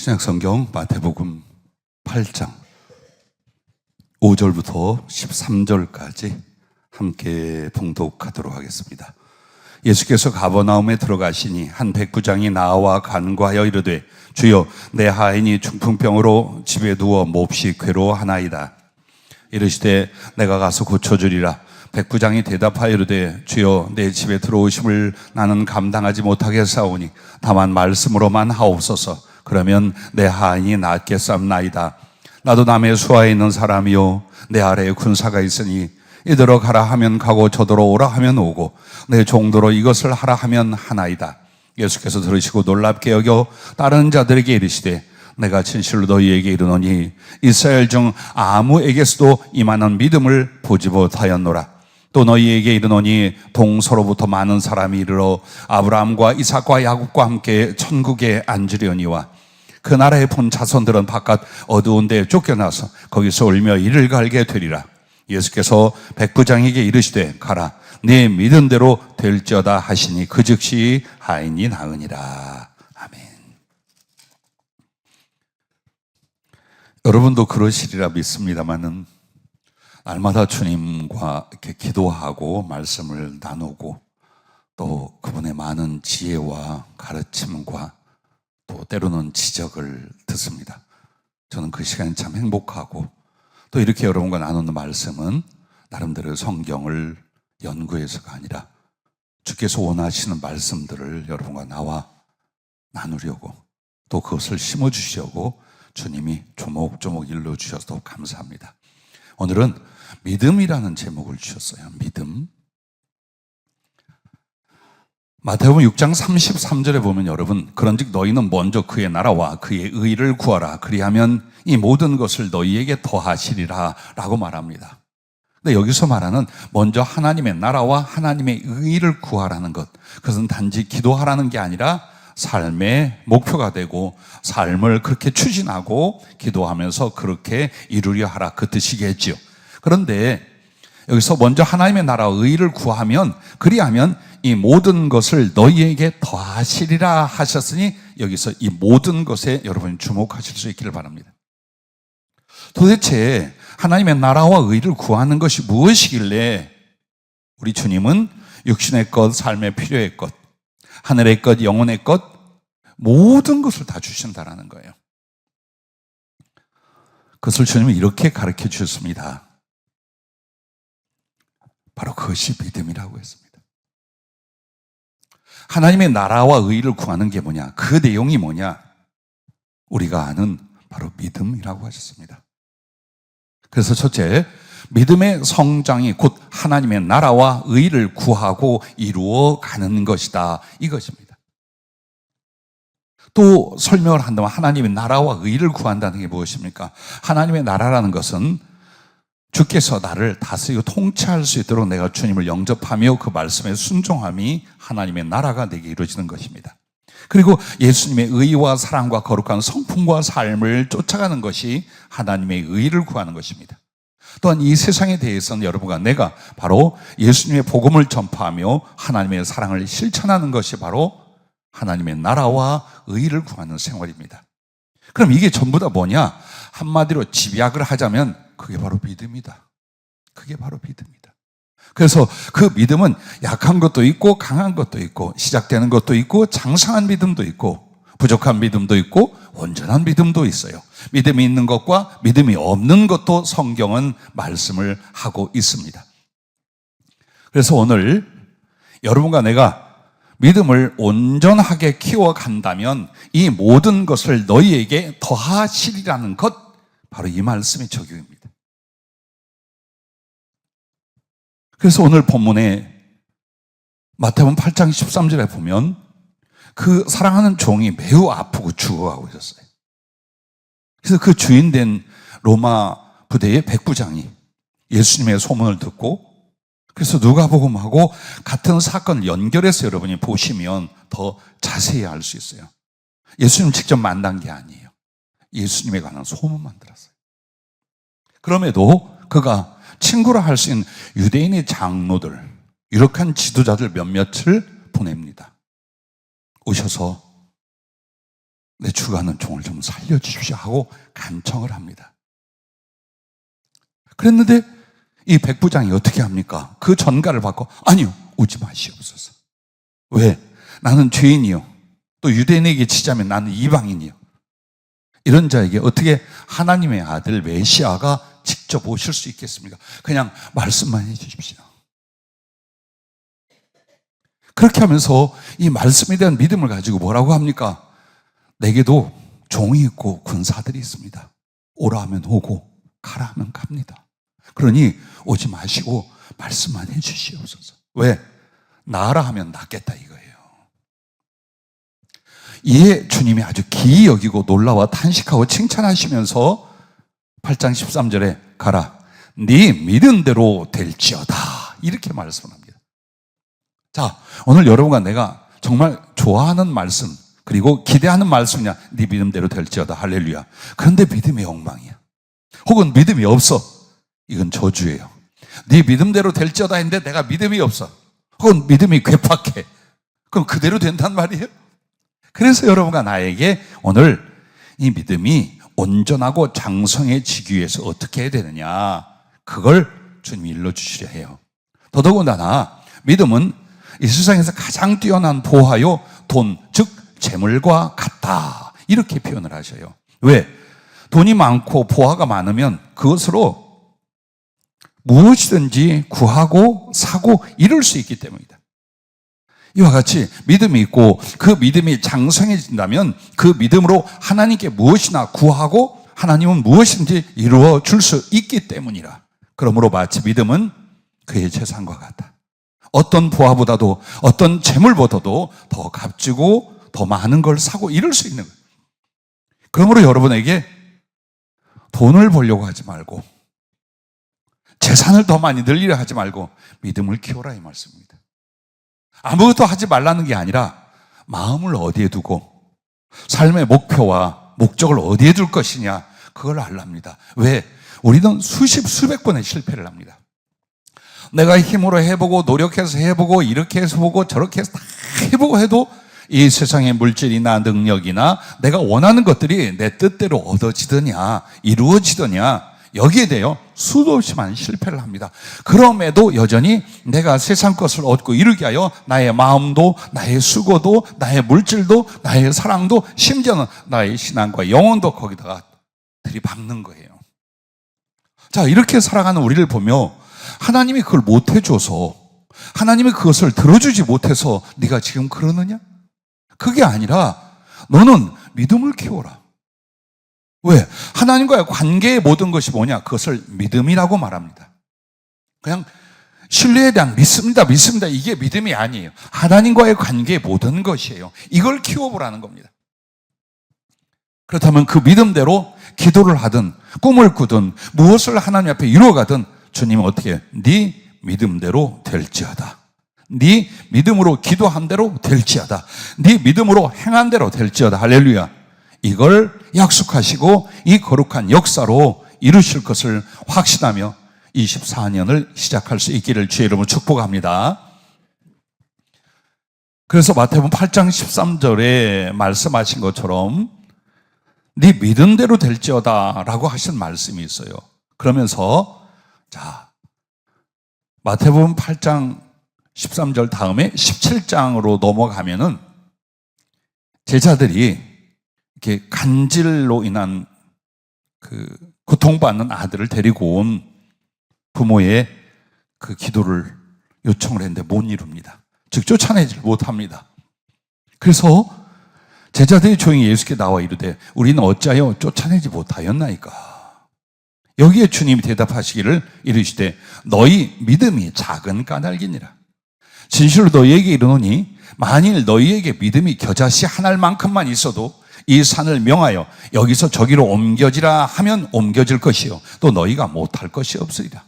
신약성경 마태복음 8장 5절부터 13절까지 함께 봉독하도록 하겠습니다. 예수께서 가버나움에 들어가시니 한 백부장이 나와 간구하여 이르되 주여 내 하인이 중풍병으로 집에 누워 몹시 괴로워하나이다. 이르시되 내가 가서 고쳐주리라. 백부장이 대답하여 이르되 주여 내 집에 들어오심을 나는 감당하지 못하겠사오니 다만 말씀으로만 하옵소서. 그러면 내 하인이 낫겠사옵나이다. 나도 남의 수하에 있는 사람이요 내 아래에 군사가 있으니 이더러 가라 하면 가고 저더러 오라 하면 오고 내 종도로 이것을 하라 하면 하나이다. 예수께서 들으시고 놀랍게 여겨 다른 자들에게 이르시되 내가 진실로 너희에게 이르노니 이스라엘 중 아무에게서도 이만한 믿음을 보지 못하였노라. 또 너희에게 이르노니 동서로부터 많은 사람이 이르러 아브라함과 이삭과 야곱과 함께 천국에 앉으려니와 그 나라에 본 자손들은 바깥 어두운 데에 쫓겨나서 거기서 울며 이를 갈게 되리라. 예수께서 백부장에게 이르시되 가라 네 믿은 대로 될지어다 하시니 그 즉시 하인이 나으니라. 아멘. 여러분도 그러시리라 믿습니다마는 날마다 주님과 이렇게 기도하고 말씀을 나누고 또 그분의 많은 지혜와 가르침과 또 때로는 지적을 듣습니다. 저는 그 시간이 참 행복하고 또 이렇게 여러분과 나누는 말씀은 나름대로 성경을 연구해서가 아니라 주께서 원하시는 말씀들을 여러분과 나와 나누려고 또 그것을 심어주시려고 주님이 조목조목 일러주셔서 감사합니다. 오늘은 믿음이라는 제목을 주셨어요. 믿음. 마태복음 6장 33절에 보면 여러분 그런즉 너희는 먼저 그의 나라와 그의 의를 구하라. 그리하면 이 모든 것을 너희에게 더하시리라 라고 말합니다. 근데 여기서 말하는 먼저 하나님의 나라와 하나님의 의를 구하라는 것, 그것은 단지 기도하라는 게 아니라 삶의 목표가 되고 삶을 그렇게 추진하고 기도하면서 그렇게 이루려 하라 그 뜻이겠지요. 그런데 여기서 먼저 하나님의 나라와 의를 구하면 그리하면 이 모든 것을 너희에게 더하시리라 하셨으니 여기서 이 모든 것에 여러분이 주목하실 수 있기를 바랍니다. 도대체 하나님의 나라와 의를 구하는 것이 무엇이길래 우리 주님은 육신의 것, 삶의 필요의 것, 하늘의 것, 영혼의 것 모든 것을 다 주신다라는 거예요. 그것을 주님은 이렇게 가르쳐 주셨습니다. 바로 그것이 믿음이라고 했습니다. 하나님의 나라와 의를 구하는 게 뭐냐? 그 내용이 뭐냐? 우리가 아는 바로 믿음이라고 하셨습니다. 그래서 첫째, 믿음의 성장이 곧 하나님의 나라와 의를 구하고 이루어 가는 것이다. 이것입니다. 또 설명을 한다면 하나님의 나라와 의를 구한다는 게 무엇입니까? 하나님의 나라라는 것은 주께서 나를 다스리고 통치할 수 있도록 내가 주님을 영접하며 그 말씀에 순종함이 하나님의 나라가 내게 이루어지는 것입니다. 그리고 예수님의 의와 사랑과 거룩한 성품과 삶을 쫓아가는 것이 하나님의 의를 구하는 것입니다. 또한 이 세상에 대해서는 여러분과 내가 바로 예수님의 복음을 전파하며 하나님의 사랑을 실천하는 것이 바로 하나님의 나라와 의를 구하는 생활입니다. 그럼 이게 전부 다 뭐냐? 한마디로 집약을 하자면 그게 바로 믿음이다. 그게 바로 믿음이다. 그래서 그 믿음은 약한 것도 있고 강한 것도 있고 시작되는 것도 있고 장성한 믿음도 있고 부족한 믿음도 있고 온전한 믿음도 있어요. 믿음이 있는 것과 믿음이 없는 것도 성경은 말씀을 하고 있습니다. 그래서 오늘 여러분과 내가 믿음을 온전하게 키워간다면 이 모든 것을 너희에게 더하시리라는 것, 바로 이 말씀이 적용입니다. 그래서 오늘 본문에 마태복음 8장 13절에 보면 그 사랑하는 종이 매우 아프고 죽어가고 있었어요. 그래서 그 주인된 로마 부대의 백부장이 예수님의 소문을 듣고 그래서 누가복음하고 같은 사건을 연결해서 여러분이 보시면 더 자세히 알 수 있어요. 예수님 직접 만난 게 아니에요. 예수님에 관한 소문만 들었어요. 그럼에도 그가 친구라 할 수 있는 유대인의 장로들, 유력한 지도자들 몇몇을 보냅니다. 오셔서 내 주가는 종을 좀 살려주십시오 하고 간청을 합니다. 그랬는데 이 백부장이 어떻게 합니까? 그 전가를 받고 아니요, 오지 마시옵소서. 왜? 나는 죄인이요. 또 유대인에게 치자면 나는 이방인이요. 이런 자에게 어떻게 하나님의 아들 메시아가 직접 오실 수 있겠습니까? 그냥 말씀만 해 주십시오. 그렇게 하면서 이 말씀에 대한 믿음을 가지고 뭐라고 합니까? 내게도 종이 있고 군사들이 있습니다. 오라 하면 오고 가라 하면 갑니다. 그러니 오지 마시고 말씀만 해 주시옵소서. 왜? 나아라 하면 낫겠다 이거예요. 이에 주님이 아주 기이 여기고 놀라워 탄식하고 칭찬하시면서 8장 13절에 가라 네 믿음대로 될지어다 이렇게 말씀합니다. 자, 오늘 여러분과 내가 정말 좋아하는 말씀 그리고 기대하는 말씀이냐? 네 믿음대로 될지어다 할렐루야. 그런데 믿음이 엉망이야. 혹은 믿음이 없어. 이건 저주예요. 네 믿음대로 될지어다 했는데 내가 믿음이 없어. 혹은 믿음이 괴팍해. 그럼 그대로 된단 말이에요. 그래서 여러분과 나에게 오늘 이 믿음이 온전하고 장성해지기 위해서 어떻게 해야 되느냐, 그걸 주님이 일러주시려 해요. 더더군다나 믿음은 이 세상에서 가장 뛰어난 보화요 돈, 즉 재물과 같다 이렇게 표현을 하셔요. 왜? 돈이 많고 보화가 많으면 그것으로 무엇이든지 구하고 사고 이룰 수 있기 때문이다. 이와 같이 믿음이 있고 그 믿음이 장성해진다면 그 믿음으로 하나님께 무엇이나 구하고 하나님은 무엇인지 이루어 줄 수 있기 때문이라. 그러므로 마치 믿음은 그의 재산과 같다. 어떤 보화보다도 어떤 재물보다도 더 값지고 더 많은 걸 사고 이룰 수 있는 거예요. 그러므로 여러분에게 돈을 벌려고 하지 말고 재산을 더 많이 늘리려 하지 말고 믿음을 키워라 이 말씀입니다. 아무것도 하지 말라는 게 아니라 마음을 어디에 두고 삶의 목표와 목적을 어디에 둘 것이냐 그걸 알랍니다. 왜? 우리는 수백 번의 실패를 합니다. 내가 힘으로 해보고 노력해서 해보고 이렇게 해서 보고 저렇게 해서 다 해보고 해도 이 세상의 물질이나 능력이나 내가 원하는 것들이 내 뜻대로 얻어지더냐 이루어지더냐 여기에 대해 수도 없이 많은 실패를 합니다. 그럼에도 여전히 내가 세상 것을 얻고 이루게 하여 나의 마음도 나의 수고도 나의 물질도 나의 사랑도 심지어는 나의 신앙과 영혼도 거기다가 들이박는 거예요. 자, 이렇게 살아가는 우리를 보며 하나님이 그걸 못해줘서 하나님이 그것을 들어주지 못해서 네가 지금 그러느냐? 그게 아니라 너는 믿음을 키워라. 왜? 하나님과의 관계의 모든 것이 뭐냐? 그것을 믿음이라고 말합니다. 그냥 신뢰에 대한 믿습니다 이게 믿음이 아니에요. 하나님과의 관계의 모든 것이에요. 이걸 키워보라는 겁니다. 그렇다면 그 믿음대로 기도를 하든 꿈을 꾸든 무엇을 하나님 앞에 이루어가든 주님은 어떻게 해요? 네 믿음대로 될지어다. 네 믿음으로 기도한 대로 될지어다. 네 믿음으로 행한 대로 될지어다. 할렐루야. 이걸 약속하시고 이 거룩한 역사로 이루실 것을 확신하며 24년을 시작할 수 있기를 주의 이름으로 축복합니다. 그래서 마태복음 8장 13절에 말씀하신 것처럼 네 믿음대로 될지어다 라고 하신 말씀이 있어요. 그러면서 자, 마태복음 8장 13절 다음에 17장으로 넘어가면은 제자들이 이렇게 간질로 인한 그 고통받는 아들을 데리고 온 부모의 그 기도를 요청을 했는데 못 이룹니다. 즉 쫓아내질 못합니다. 그래서 제자들이 조용히 예수께 나와 이르되 우리는 어찌하여 쫓아내지 못하였나이까. 여기에 주님이 대답하시기를 이르시되 너희 믿음이 작은 까닭이니라. 진실로 너희에게 이르노니 만일 너희에게 믿음이 겨자씨 한 알만큼만 있어도 이 산을 명하여 여기서 저기로 옮겨지라 하면 옮겨질 것이요 또 너희가 못할 것이 없으리라.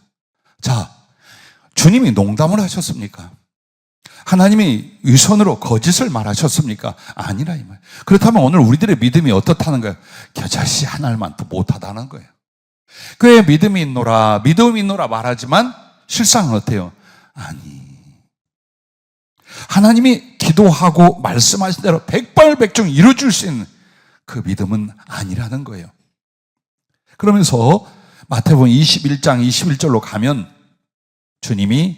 자, 주님이 농담을 하셨습니까? 하나님이 위선으로 거짓을 말하셨습니까? 아니라 이 말. 그렇다면 오늘 우리들의 믿음이 어떻다는 거예요? 겨자씨 한 알만도 못하다는 거예요. 그의 믿음이 있노라 말하지만 실상은 어때요? 아니, 하나님이 기도하고 말씀하신 대로 백발백중 이루어줄 수 있는 그 믿음은 아니라는 거예요. 그러면서 마태복음 21장 21절로 가면 주님이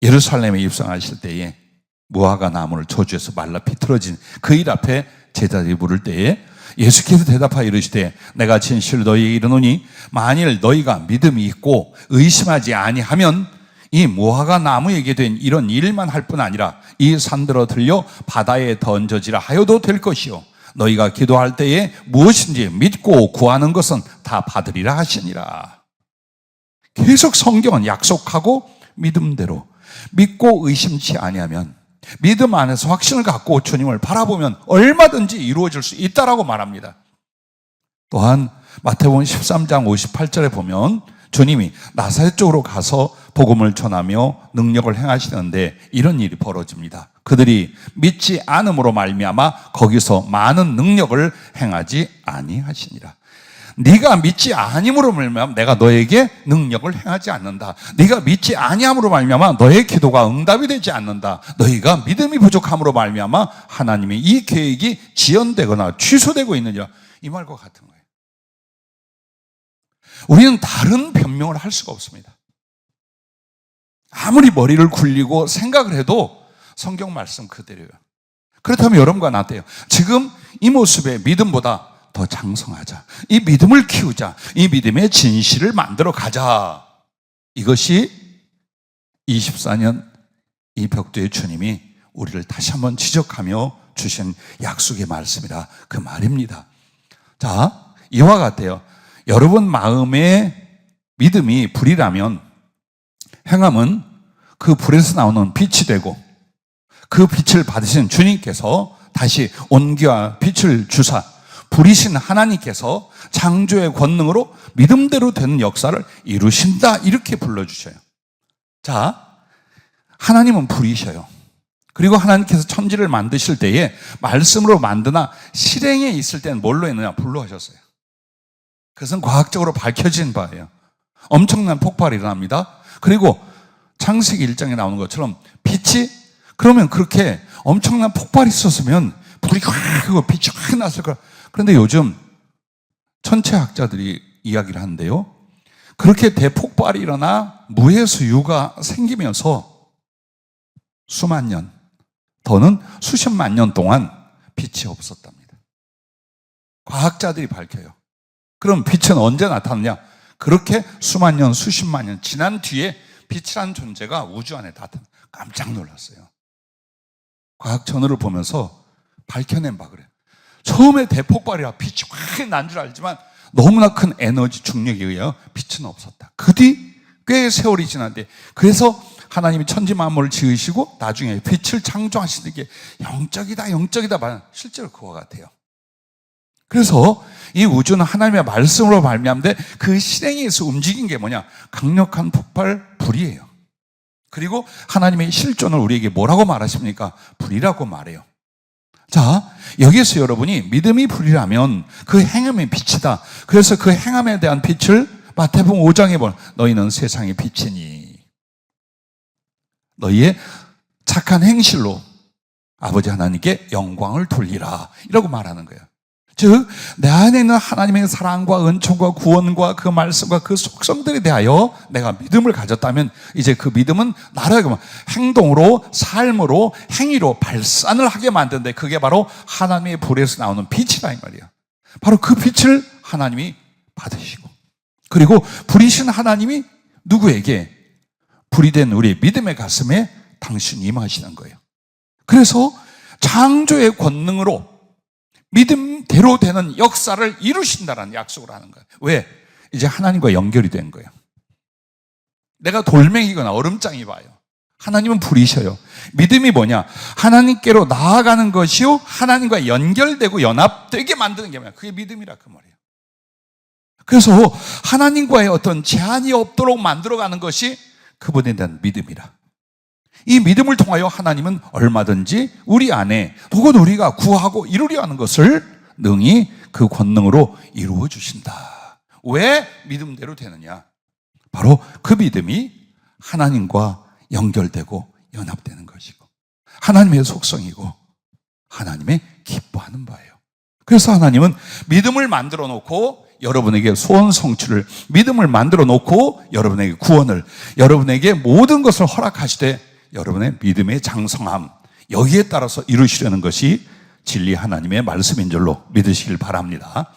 예루살렘에 입성하실 때에 무화과 나무를 저주해서 말라 비틀어진 그 일 앞에 제자들이 물을 때에 예수께서 대답하여 이르시되 내가 진실로 너희에게 이르노니 만일 너희가 믿음이 있고 의심하지 아니하면 이 무화과 나무에게 된 이런 일만 할 뿐 아니라 이 산들어 들려 바다에 던져지라 하여도 될 것이요 너희가 기도할 때에 무엇인지 믿고 구하는 것은 다 받으리라 하시니라. 계속 성경은 약속하고 믿음대로 믿고 의심치 아니하면 믿음 안에서 확신을 갖고 주님을 바라보면 얼마든지 이루어질 수 있다라고 말합니다. 또한 마태복음 13장 58절에 보면 주님이 나사렛 쪽으로 가서 복음을 전하며 능력을 행하시는데 이런 일이 벌어집니다. 그들이 믿지 않음으로 말미암아 거기서 많은 능력을 행하지 아니하시니라. 네가 믿지 아니함으로 말미암아 내가 너에게 능력을 행하지 않는다. 네가 믿지 아니함으로 말미암아 너의 기도가 응답이 되지 않는다. 너희가 믿음이 부족함으로 말미암아 하나님의 이 계획이 지연되거나 취소되고 있느니라. 이 말과 같은 거예요. 우리는 다른 변명을 할 수가 없습니다. 아무리 머리를 굴리고 생각을 해도 성경 말씀 그대로예요. 그렇다면 여러분과 나 때요. 지금 이 모습의 믿음보다 더 장성하자. 이 믿음을 키우자. 이 믿음의 진실을 만들어 가자. 이것이 24년 이 벽두의 주님이 우리를 다시 한번 지적하며 주신 약속의 말씀이라 그 말입니다. 자, 이와 같아요. 여러분 마음에 믿음이 불이라면 행함은 그 불에서 나오는 빛이 되고 그 빛을 받으신 주님께서 다시 온기와 빛을 주사 불이신 하나님께서 창조의 권능으로 믿음대로 되는 역사를 이루신다 이렇게 불러주셔요. 자, 하나님은 불이셔요. 그리고 하나님께서 천지를 만드실 때에 말씀으로 만드나 실행에 있을 때는 뭘로 했느냐? 불로 하셨어요. 그것은 과학적으로 밝혀진 바예요. 엄청난 폭발이 일어납니다. 그리고 창세기 1장에 나오는 것처럼 빛이 그러면 그렇게 엄청난 폭발이 있었으면 불이 확 하고 빛이 확 났을 거야. 그런데 요즘 천체학자들이 이야기를 하는데요. 그렇게 대폭발이 일어나 무에서 유가 생기면서 수만 년 더는 수십만 년 동안 빛이 없었답니다. 과학자들이 밝혀요. 그럼 빛은 언제 나타나냐? 그렇게 수만 년, 수십만 년 지난 뒤에 빛이라는 존재가 우주 안에 나타나. 깜짝 놀랐어요. 과학 저널을 보면서 밝혀낸 바 그래요. 처음에 대폭발이라 빛이 확 난 줄 알지만 너무나 큰 에너지 중력에 의하여 빛은 없었다. 그 뒤 꽤 세월이 지났는데 그래서 하나님이 천지 만물을 지으시고 나중에 빛을 창조하시는 게 영적이다 실제로 그와 같아요. 그래서 이 우주는 하나님의 말씀으로 말미암는데 그 실행에서 움직인 게 뭐냐? 강력한 폭발 불이에요. 그리고 하나님의 실존을 우리에게 뭐라고 말하십니까? 불이라고 말해요. 자, 여기에서 여러분이 믿음이 불이라면 그 행함의 빛이다. 그래서 그 행함에 대한 빛을 마태복음 5장에 보면 너희는 세상의 빛이니 너희의 착한 행실로 아버지 하나님께 영광을 돌리라 이라고 말하는 거예요. 즉 내 안에 있는 하나님의 사랑과 은총과 구원과 그 말씀과 그 속성들에 대하여 내가 믿음을 가졌다면 이제 그 믿음은 나를 행동으로 삶으로 행위로 발산을 하게 만드는데 그게 바로 하나님의 불에서 나오는 빛이라 이 말이에요. 바로 그 빛을 하나님이 받으시고 그리고 불이신 하나님이 누구에게? 불이 된 우리의 믿음의 가슴에 당신이 임하시는 거예요. 그래서 창조의 권능으로 믿음대로 되는 역사를 이루신다는 약속을 하는 거예요. 왜? 이제 하나님과 연결이 된 거예요. 내가 돌멩이거나 얼음장이 봐요. 하나님은 불이셔요. 믿음이 뭐냐? 하나님께로 나아가는 것이요 하나님과 연결되고 연합되게 만드는 게 뭐야? 그게 믿음이라 그 말이에요. 그래서 하나님과의 어떤 제한이 없도록 만들어가는 것이 그분에 대한 믿음이라. 이 믿음을 통하여 하나님은 얼마든지 우리 안에 혹은 우리가 구하고 이루려 하는 것을 능히 그 권능으로 이루어 주신다. 왜 믿음대로 되느냐? 바로 그 믿음이 하나님과 연결되고 연합되는 것이고 하나님의 속성이고 하나님의 기뻐하는 바예요. 그래서 하나님은 믿음을 만들어 놓고 여러분에게 소원 성취를, 믿음을 만들어 놓고 여러분에게 구원을, 여러분에게 모든 것을 허락하시되 여러분의 믿음의 장성함, 여기에 따라서 이루시려는 것이 진리 하나님의 말씀인 줄로 믿으시길 바랍니다.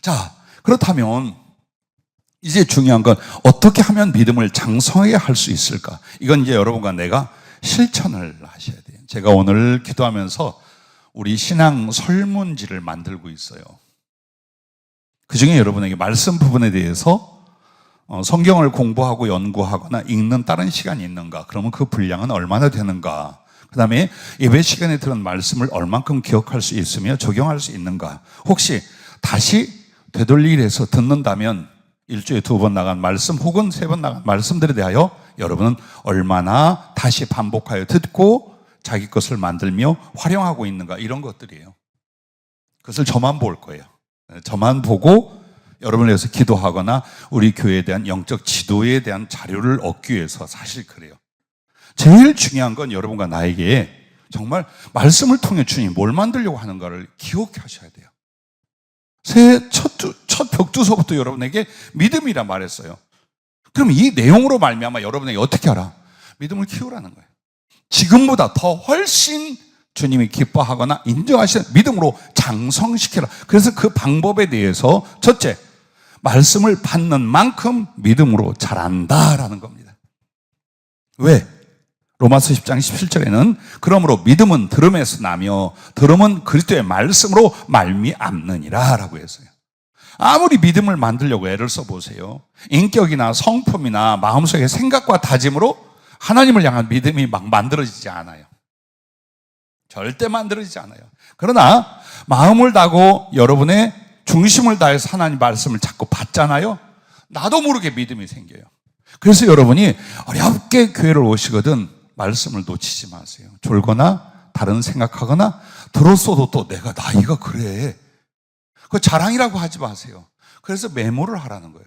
자, 그렇다면 이제 중요한 건 어떻게 하면 믿음을 장성하게 할 수 있을까? 이건 이제 여러분과 내가 실천을 하셔야 돼요. 제가 오늘 기도하면서 우리 신앙 설문지를 만들고 있어요. 그 중에 여러분에게 말씀 부분에 대해서 성경을 공부하고 연구하거나 읽는 다른 시간이 있는가? 그러면 그 분량은 얼마나 되는가? 그 다음에 예배 시간에 들은 말씀을 얼만큼 기억할 수 있으며 적용할 수 있는가? 혹시 다시 되돌리기 위해서 듣는다면 일주일에 2번 나간 말씀 혹은 3번 나간 말씀들에 대하여 여러분은 얼마나 다시 반복하여 듣고 자기 것을 만들며 활용하고 있는가, 이런 것들이에요. 그것을 저만 볼 거예요. 저만 보고 여러분을 위해서 기도하거나 우리 교회에 대한 영적 지도에 대한 자료를 얻기 위해서 사실 그래요. 제일 중요한 건 여러분과 나에게 정말 말씀을 통해 주님이 뭘 만들려고 하는가를 기억하셔야 돼요. 새해 첫 벽두서부터 여러분에게 믿음이라 말했어요. 그럼 이 내용으로 말미암아 여러분에게 어떻게 하라? 믿음을 키우라는 거예요. 지금보다 더 훨씬 주님이 기뻐하거나 인정하시는 믿음으로 장성시키라. 그래서 그 방법에 대해서 첫째, 말씀을 받는 만큼 믿음으로 자란다라는 겁니다. 왜? 로마서 10장 17절에는 그러므로 믿음은 들음에서 나며 들음은 그리스도의 말씀으로 말미암느니라 라고 했어요. 아무리 믿음을 만들려고 애를 써보세요. 인격이나 성품이나 마음속의 생각과 다짐으로 하나님을 향한 믿음이 막 만들어지지 않아요. 절대 만들어지지 않아요. 그러나 마음을 다하고 여러분의 중심을 다해서 하나님 말씀을 자꾸 받잖아요. 나도 모르게 믿음이 생겨요. 그래서 여러분이 어렵게 교회를 오시거든 말씀을 놓치지 마세요. 졸거나 다른 생각하거나 들었어도 또 내가 나이가 그래. 그거 자랑이라고 하지 마세요. 그래서 메모를 하라는 거예요.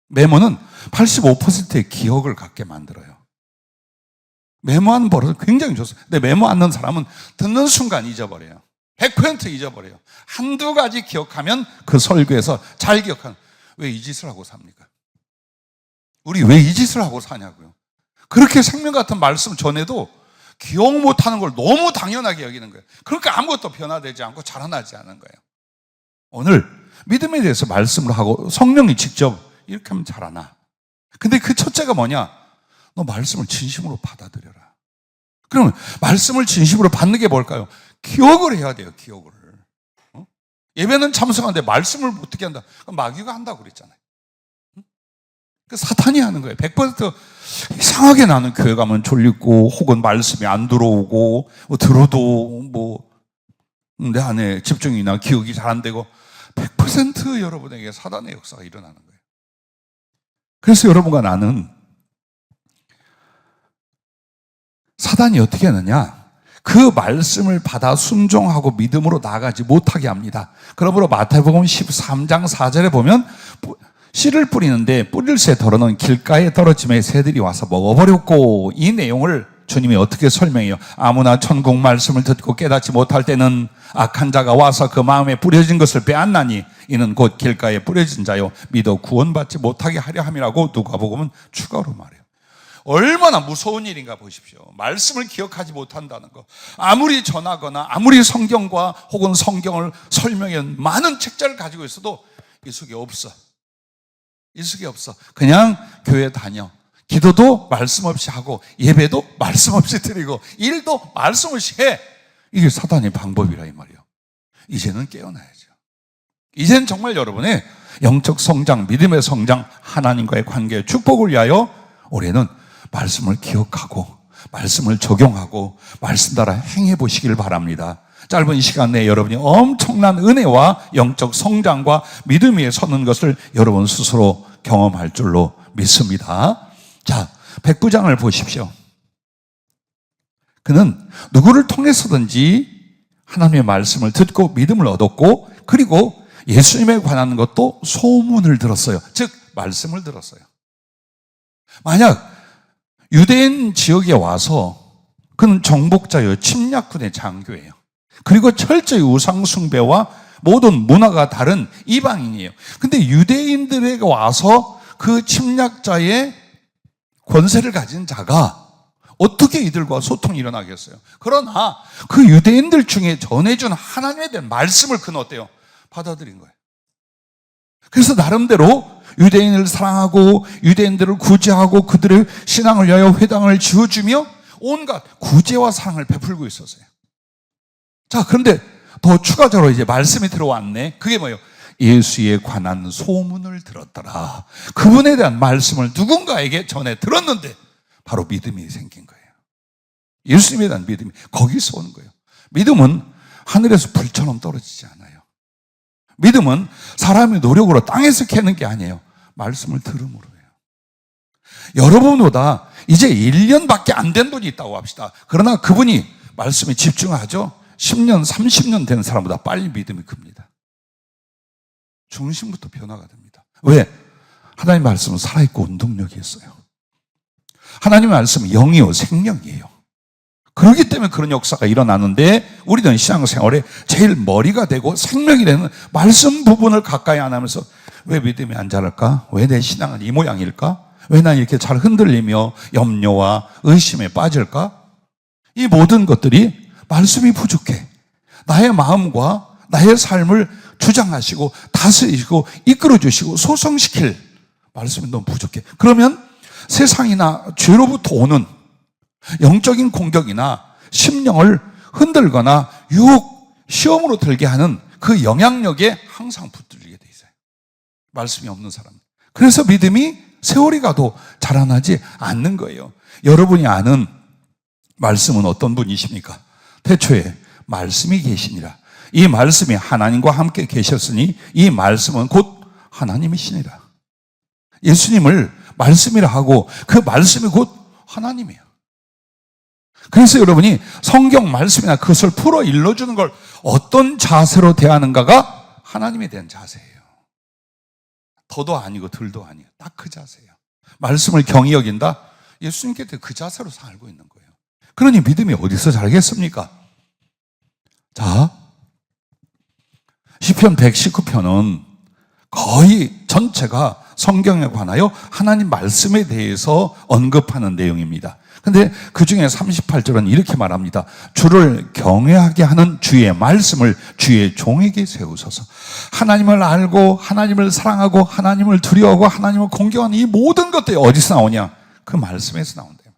메모는 85%의 기억을 갖게 만들어요. 메모하는 버릇은 굉장히 좋습니다. 근데 메모 안 넣는 사람은 듣는 순간 잊어버려요. 100% 잊어버려요. 한두 가지 기억하면 그 설교에서 잘 기억하는. 왜 이 짓을 하고 삽니까? 우리 왜 이 짓을 하고 사냐고요. 그렇게 생명 같은 말씀 전에도 기억 못하는 걸 너무 당연하게 여기는 거예요. 그러니까 아무것도 변화되지 않고 자라나지 않은 거예요. 오늘 믿음에 대해서 말씀을 하고 성령이 직접 이렇게 하면 자라나. 근데 그 첫째가 뭐냐? 너 말씀을 진심으로 받아들여라. 그러면 말씀을 진심으로 받는 게 뭘까요? 기억을 해야 돼요. 기억을. 예배는 참석하는데 말씀을 어떻게 한다? 마귀가 한다고 그랬잖아요. 그 사탄이 하는 거예요. 100% 이상하게 나는 교회 가면 졸리고 혹은 말씀이 안 들어오고 들어도 내 안에 집중이나 기억이 잘 안 되고 100% 여러분에게 사단의 역사가 일어나는 거예요. 그래서 여러분과 나는 사단이 어떻게 하느냐? 그 말씀을 받아 순종하고 믿음으로 나아가지 못하게 합니다. 그러므로 마태복음 13장 4절에 보면 씨를 뿌리는데 뿌릴 새 덜어는 길가에 떨어짐에 새들이 와서 먹어버렸고, 이 내용을 주님이 어떻게 설명해요? 아무나 천국 말씀을 듣고 깨닫지 못할 때는 악한 자가 와서 그 마음에 뿌려진 것을 빼앗나니 이는 곧 길가에 뿌려진 자요 믿어 구원받지 못하게 하려 함이라고 누가복음은 추가로 말해요. 얼마나 무서운 일인가 보십시오. 말씀을 기억하지 못한다는 거. 아무리 전하거나 아무리 성경과 혹은 성경을 설명해 많은 책자를 가지고 있어도 이속이 없어. 이속이 없어. 그냥 교회 다녀. 기도도 말씀 없이 하고 예배도 말씀 없이 드리고 일도 말씀 없이 해. 이게 사단의 방법이라 이 말이에요. 이제는 깨어나야죠. 이제는 정말 여러분의 영적 성장, 믿음의 성장, 하나님과의 관계의 축복을 위하여 올해는 말씀을 기억하고 말씀을 적용하고 말씀 따라 행해 보시길 바랍니다. 짧은 시간 내에 여러분이 엄청난 은혜와 영적 성장과 믿음 위에 서는 것을 여러분 스스로 경험할 줄로 믿습니다. 자, 백부장을 보십시오. 그는 누구를 통해서든지 하나님의 말씀을 듣고 믿음을 얻었고, 그리고 예수님에 관한 것도 소문을 들었어요. 즉 말씀을 들었어요. 만약 유대인 지역에 와서 그는 정복자예요. 침략군의 장교예요. 그리고 철저히 우상 숭배와 모든 문화가 다른 이방인이에요. 근데 유대인들에게 와서 그 침략자의 권세를 가진 자가 어떻게 이들과 소통이 일어나겠어요? 그러나 그 유대인들 중에 전해준 하나님에 대한 말씀을 그는 어때요? 받아들인 거예요. 그래서 나름대로 유대인을 사랑하고 유대인들을 구제하고 그들의 신앙을 위하여 회당을 지어주며 온갖 구제와 사랑을 베풀고 있었어요. 자, 그런데 더 추가적으로 이제 말씀이 들어왔네. 그게 뭐예요? 예수에 관한 소문을 들었더라. 그분에 대한 말씀을 누군가에게 전해 들었는데 바로 믿음이 생긴 거예요. 예수님에 대한 믿음이 거기서 오는 거예요. 믿음은 하늘에서 불처럼 떨어지지 않아요. 믿음은 사람의 노력으로 땅에서 캐는 게 아니에요. 말씀을 들음으로예요. 여러분보다 이제 1년밖에 안 된 분이 있다고 합시다. 그러나 그분이 말씀에 집중하죠. 10년, 30년 된 사람보다 빨리 믿음이 큽니다. 중심부터 변화가 됩니다. 왜? 하나님 말씀은 살아있고 운동력이 있어요. 하나님 말씀은 영이요 생명이에요. 그렇기 때문에 그런 역사가 일어나는데 우리는 신앙생활에 제일 머리가 되고 생명이 되는 말씀 부분을 가까이 안 하면서 왜 믿음이 안 자랄까? 왜 내 신앙은 이 모양일까? 왜 난 이렇게 잘 흔들리며 염려와 의심에 빠질까? 이 모든 것들이 말씀이 부족해. 나의 마음과 나의 삶을 주장하시고 다스리시고 이끌어주시고 소성시킬 말씀이 너무 부족해. 그러면 세상이나 죄로부터 오는 영적인 공격이나 심령을 흔들거나 유혹, 시험으로 들게 하는 그 영향력에 항상 붙들리게 돼 있어요. 말씀이 없는 사람. 그래서 믿음이 세월이 가도 자라나지 않는 거예요. 여러분이 아는 말씀은 어떤 분이십니까? 태초에 말씀이 계시니라. 이 말씀이 하나님과 함께 계셨으니 이 말씀은 곧 하나님이시니라. 예수님을 말씀이라 하고 그 말씀이 곧 하나님이에요. 그래서 여러분이 성경 말씀이나 그것을 풀어 일러주는 걸 어떤 자세로 대하는가가 하나님에 대한 자세예요. 더도 아니고 덜도 아니에요. 딱 그 자세예요. 말씀을 경히 여긴다? 예수님께 그 자세로 살고 있는 거예요. 그러니 믿음이 어디서 자라겠습니까? 자, 시편 119편은 거의 전체가 성경에 관하여 하나님 말씀에 대해서 언급하는 내용입니다. 근데 그 중에 38절은 이렇게 말합니다. 주를 경외하게 하는 주의 말씀을 주의 종에게 세우소서. 하나님을 알고 하나님을 사랑하고 하나님을 두려워하고 하나님을 공경하는 이 모든 것들이 어디서 나오냐? 그 말씀에서 나온대요.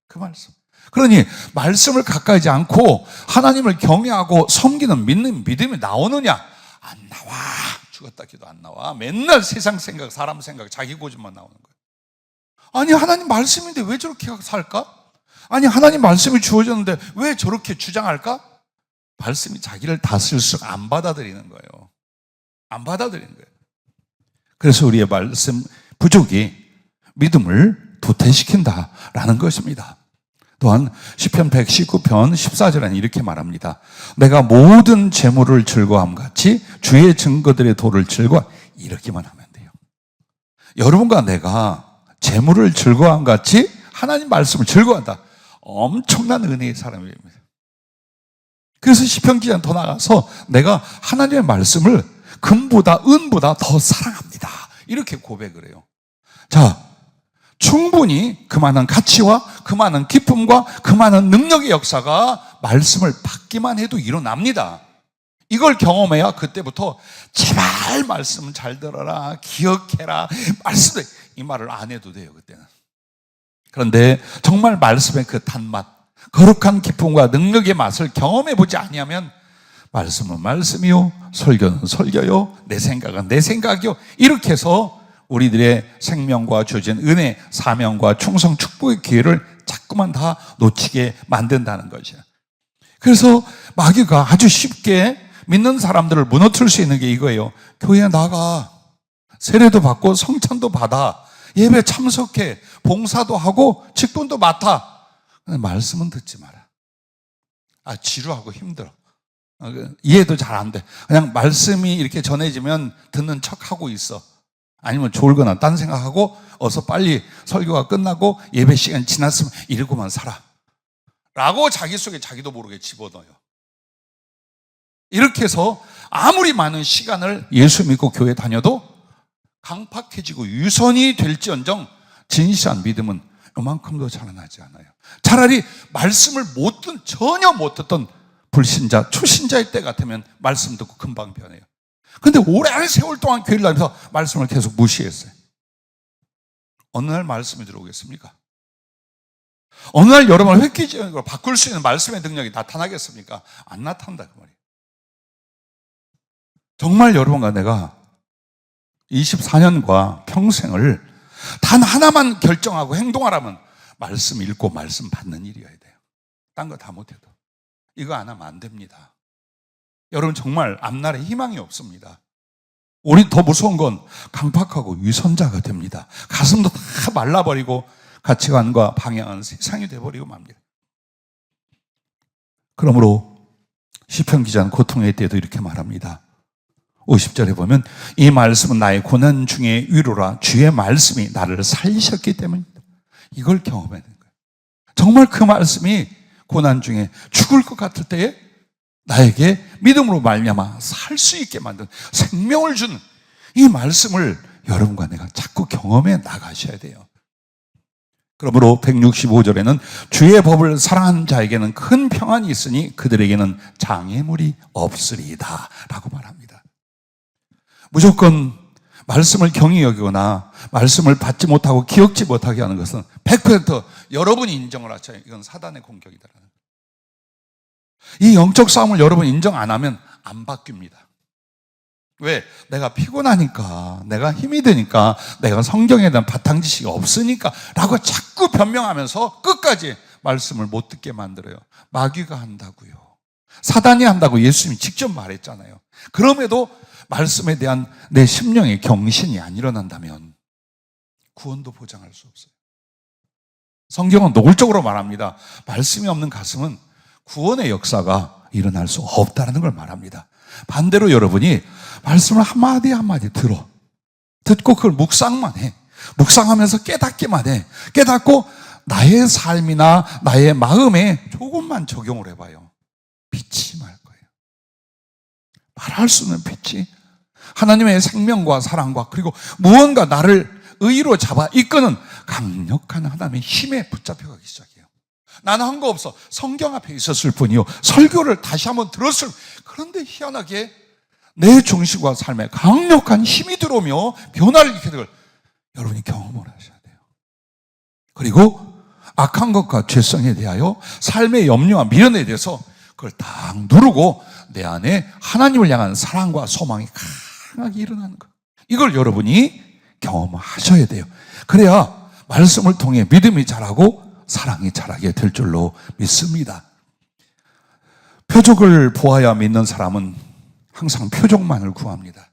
그 말씀. 그러니 말씀을 가까이지 않고 하나님을 경외하고 섬기는 믿는 믿음이 나오느냐? 안 나와. 죽었다 기도 안 나와. 맨날 세상 생각, 사람 생각, 자기 고집만 나오는 거예요. 아니 하나님 말씀인데 왜 저렇게 살까? 아니 하나님 말씀이 주어졌는데 왜 저렇게 주장할까? 말씀이 자기를 다스릴수록 안 받아들이는 거예요. 안 받아들이는 거예요. 그래서 우리의 말씀 부족이 믿음을 도태시킨다라는 것입니다. 또한 시편 119편 14절에는 이렇게 말합니다. 내가 모든 재물을 즐거함 같이 주의 증거들의 도를 즐거워 이렇게만 하면 돼요. 여러분과 내가 재물을 즐거함 같이 하나님 말씀을 즐거워한다. 엄청난 은혜의 사람입니다. 그래서 시편 기자는 더 나가서 내가 하나님의 말씀을 금보다 은보다 더 사랑합니다. 이렇게 고백을 해요. 자, 충분히 그만한 가치와 그만한 기쁨과 그만한 능력의 역사가 말씀을 받기만 해도 일어납니다. 이걸 경험해야 그때부터 제발 말씀 잘 들어라, 기억해라, 말씀 이 말을 안 해도 돼요, 그때는. 그런데 정말 말씀의 그 단맛, 거룩한 기쁨과 능력의 맛을 경험해 보지 아니하면 말씀은 말씀이요, 설교는 설교요, 내 생각은 내 생각이요, 이렇게 해서 우리들의 생명과 주어진 은혜, 사명과 충성, 축복의 기회를 자꾸만 다 놓치게 만든다는 것이에요. 그래서 마귀가 아주 쉽게 믿는 사람들을 무너뜨릴 수 있는 게 이거예요. 교회에 나가, 세례도 받고 성찬도 받아, 예배 참석해, 봉사도 하고 직분도 맡아. 근데 말씀은 듣지 마라. 지루하고 힘들어. 이해도 잘 안 돼. 그냥 말씀이 이렇게 전해지면 듣는 척하고 있어. 아니면 졸거나 딴 생각하고 어서 빨리 설교가 끝나고 예배 시간 지났으면 이러고만 살아 라고 자기 속에 자기도 모르게 집어넣어요. 이렇게 해서 아무리 많은 시간을 예수 믿고 교회 다녀도 강팍해지고 유선이 될지언정 진실한 믿음은 요만큼도 자라나지 않아요. 차라리 말씀을 전혀 못 듣던 불신자, 초신자일 때 같으면 말씀 듣고 금방 변해요. 근데 오랜 세월 동안 교회를 다니면서 말씀을 계속 무시했어요. 어느 날 말씀이 들어오겠습니까? 어느 날 여러분을 획기적으로 바꿀 수 있는 말씀의 능력이 나타나겠습니까? 안 나타난다 그 말이에요. 정말 여러분과 내가 24년과 평생을 단 하나만 결정하고 행동하라면 말씀 읽고 말씀 받는 일이어야 돼요. 딴 거 다 못해도. 이거 안 하면 안 됩니다. 여러분 정말 앞날에 희망이 없습니다. 우리 더 무서운 건 강팍하고 위선자가 됩니다. 가슴도 다 말라버리고 가치관과 방향은 세상이 돼버리고 맙니다. 그러므로 시편 기자는 고통의 때도 이렇게 말합니다. 50절에 보면 이 말씀은 나의 고난 중에 위로라. 주의 말씀이 나를 살리셨기 때문입니다. 이걸 경험해야 되는 거예요. 정말 그 말씀이 고난 중에 죽을 것 같을 때에 나에게 믿음으로 말미암아 살 수 있게 만든 생명을 주는 이 말씀을 여러분과 내가 자꾸 경험해 나가셔야 돼요. 그러므로 165절에는 주의 법을 사랑하는 자에게는 큰 평안이 있으니 그들에게는 장애물이 없으리이다 라고 말합니다. 무조건 말씀을 경히 여기거나 말씀을 받지 못하고 기억지 못하게 하는 것은 100% 여러분이 인정을 하셔요. 이건 사단의 공격이다라는 거예요. 이 영적 싸움을 여러분이 인정 안 하면 안 바뀝니다. 왜? 내가 피곤하니까, 내가 힘이 드니까, 내가 성경에 대한 바탕 지식이 없으니까 라고 자꾸 변명하면서 끝까지 말씀을 못 듣게 만들어요. 마귀가 한다고요. 사단이 한다고 예수님이 직접 말했잖아요. 그럼에도 말씀에 대한 내 심령의 경신이 안 일어난다면 구원도 보장할 수 없어요. 성경은 노골적으로 말합니다. 말씀이 없는 가슴은 구원의 역사가 일어날 수 없다는 걸 말합니다. 반대로 여러분이 말씀을 한마디 한마디 듣고 그걸 묵상만 해. 묵상하면서 깨닫기만 해. 깨닫고 나의 삶이나 나의 마음에 조금만 적용을 해봐요. 빛이 말 거예요. 말할 수 없는 빛이 하나님의 생명과 사랑과 그리고 무언가 나를 의로 잡아 이끄는 강력한 하나님의 힘에 붙잡혀가기 시작해요. 나는 한 거 없어. 성경 앞에 있었을 뿐이요. 설교를 다시 한번 들었을 뿐. 그런데 희한하게 내 중심과 삶에 강력한 힘이 들어오며 변화를 일으키는 걸 여러분이 경험을 하셔야 돼요. 그리고 악한 것과 죄성에 대하여 삶의 염려와 미련에 대해서 그걸 딱 누르고 내 안에 하나님을 향한 사랑과 소망이 강하게 일어나는 것. 이걸 여러분이 경험하셔야 돼요. 그래야 말씀을 통해 믿음이 자라고 사랑이 자라게 될 줄로 믿습니다. 표적을 보아야 믿는 사람은 항상 표적만을 구합니다.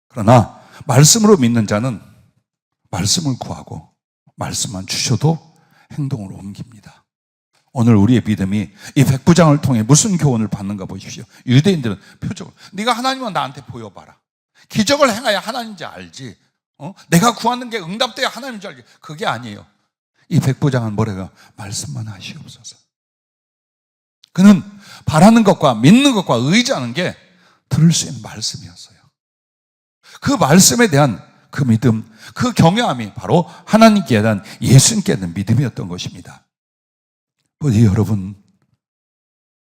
그러나 말씀으로 믿는 자는 말씀을 구하고 말씀만 주셔도 행동으로 옮깁니다. 오늘 우리의 믿음이 이 백부장을 통해 무슨 교훈을 받는가 보십시오. 유대인들은 표적을, 네가 하나님은 나한테 보여봐라. 기적을 행해야 하나님인지 알지. 내가 구하는 게 응답돼야 하나님인지 알지. 그게 아니에요. 이 백부장은 뭐래요? 말씀만 하시옵소서. 그는 바라는 것과 믿는 것과 의지하는 게 들을 수 있는 말씀이었어요. 그 말씀에 대한 그 믿음, 그 경외함이 바로 하나님께 대한 예수님께 대한 믿음이었던 것입니다. 우리 여러분,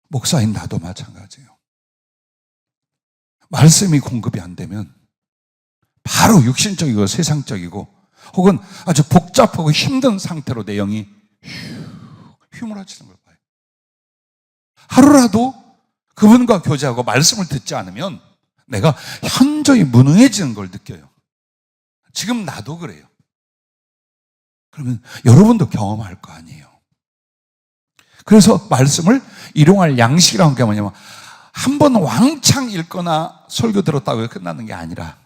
목사인 나도 마찬가지예요. 말씀이 공급이 안 되면 바로 육신적이고 세상적이고 혹은 아주 복잡하고 힘든 상태로 내 영이 휘몰아치는 걸 봐요. 하루라도 그분과 교제하고 말씀을 듣지 않으면 내가 현저히 무능해지는 걸 느껴요. 지금 나도 그래요. 그러면 여러분도 경험할 거 아니에요. 그래서 말씀을 일용할 양식이라는 게 뭐냐면 한 번 왕창 읽거나 설교 들었다고 끝나는 게 아니라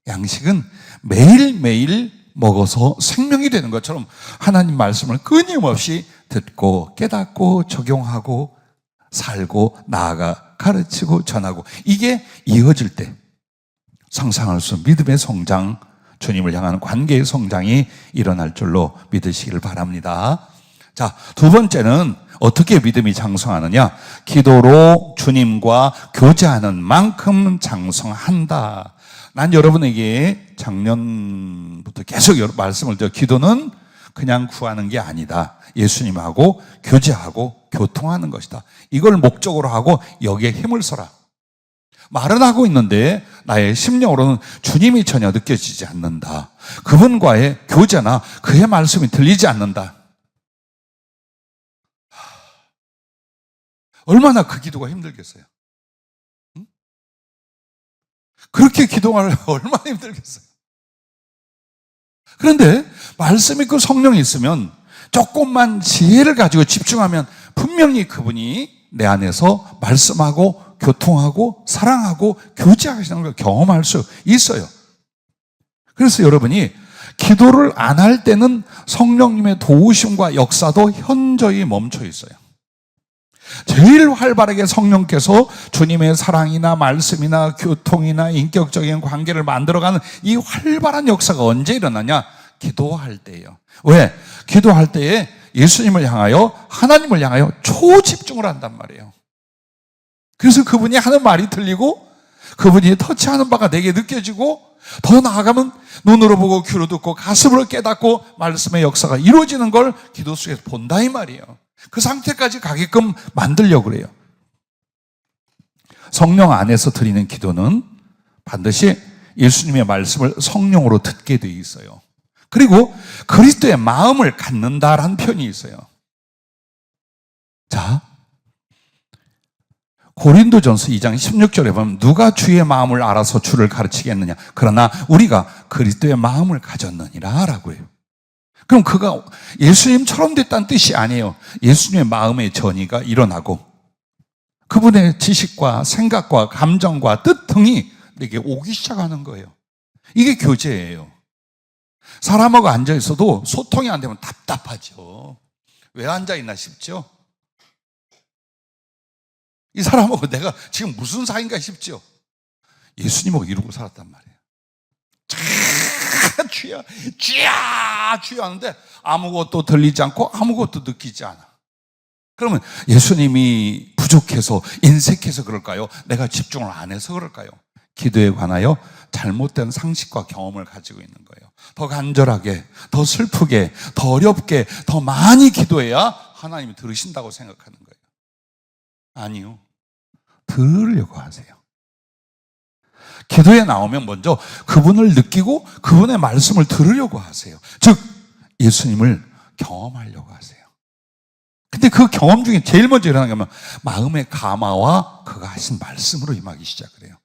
양식은 매일매일 먹어서 생명이 되는 것처럼 하나님 말씀을 끊임없이 듣고 깨닫고 적용하고 살고 나아가 가르치고 전하고 이게 이어질 때 상상할 수 없는 믿음의 성장, 주님을 향하는 관계의 성장이 일어날 줄로 믿으시기를 바랍니다. 자, 두 번째는 어떻게 믿음이 장성하느냐? 기도로 주님과 교제하는 만큼 장성한다. 난 여러분에게 작년부터 계속 말씀을 드려, 기도는 그냥 구하는 게 아니다. 예수님하고 교제하고 교통하는 것이다. 이걸 목적으로 하고 여기에 힘을 써라. 말은 하고 있는데 나의 심령으로는 주님이 전혀 느껴지지 않는다. 그분과의 교제나 그의 말씀이 들리지 않는다. 얼마나 그 기도가 힘들겠어요. 응? 그렇게 기도하려 얼마나 힘들겠어요. 그런데 말씀 있고 성령이 있으면 조금만 지혜를 가지고 집중하면 분명히 그분이 내 안에서 말씀하고 교통하고 사랑하고 교제하시는 걸 경험할 수 있어요. 그래서 여러분이 기도를 안 할 때는 성령님의 도우심과 역사도 현저히 멈춰 있어요. 제일 활발하게 성령께서 주님의 사랑이나 말씀이나 교통이나 인격적인 관계를 만들어가는 이 활발한 역사가 언제 일어나냐? 기도할 때예요. 왜? 기도할 때에 예수님을 향하여, 하나님을 향하여 초집중을 한단 말이에요. 그래서 그분이 하는 말이 들리고 그분이 터치하는 바가 내게 느껴지고 더 나아가면 눈으로 보고 귀로 듣고 가슴으로 깨닫고 말씀의 역사가 이루어지는 걸 기도 속에서 본다 이 말이에요. 그 상태까지 가게끔 만들려고 그래요. 성령 안에서 드리는 기도는 반드시 예수님의 말씀을 성령으로 듣게 돼 있어요. 그리고 그리스도의 마음을 갖는다라는 표현이 있어요. 자, 고린도전서 2장 16절에 보면 누가 주의 마음을 알아서 주를 가르치겠느냐? 그러나 우리가 그리스도의 마음을 가졌느니라 라고 해요. 그럼 그가 예수님처럼 됐다는 뜻이 아니에요. 예수님의 마음의 전이가 일어나고 그분의 지식과 생각과 감정과 뜻 등이 내게 오기 시작하는 거예요. 이게 교제예요. 사람하고 앉아있어도 소통이 안 되면 답답하죠. 왜 앉아있나 싶죠? 이 사람하고 내가 지금 무슨 사이인가 싶죠? 예수님하고 이루고 살았단 말이에요. 쥐야 하는데 아무것도 들리지 않고 아무것도 느끼지 않아. 그러면 예수님이 부족해서 인색해서 그럴까요? 내가 집중을 안 해서 그럴까요? 기도에 관하여 잘못된 상식과 경험을 가지고 있는 거예요. 더 간절하게, 더 슬프게, 더 어렵게, 더 많이 기도해야 하나님이 들으신다고 생각하는 거예요. 아니요. 들으려고 하세요. 기도에 나오면 먼저 그분을 느끼고 그분의 말씀을 들으려고 하세요. 즉 예수님을 경험하려고 하세요. 근데 그 경험 중에 제일 먼저 일어나는 게 뭐냐면 마음의 감화와 그가 하신 말씀으로 임하기 시작을 해요.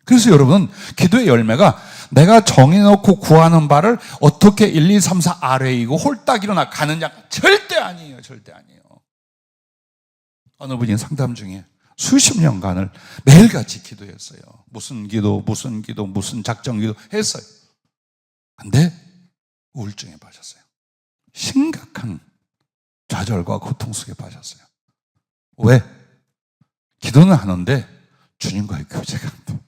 그래서 여러분 기도의 열매가 내가 정해놓고 구하는 바를 어떻게 1, 2, 3, 4 아래이고 홀딱 일어나 가느냐 절대 아니에요. 절대 아니에요. 어느 분이 상담 중에 수십 년간을 매일같이 기도했어요. 무슨 기도, 무슨 작정 기도 했어요. 근데 우울증에 빠졌어요. 심각한 좌절과 고통 속에 빠졌어요. 왜? 기도는 하는데 주님과의 교제가 안 돼.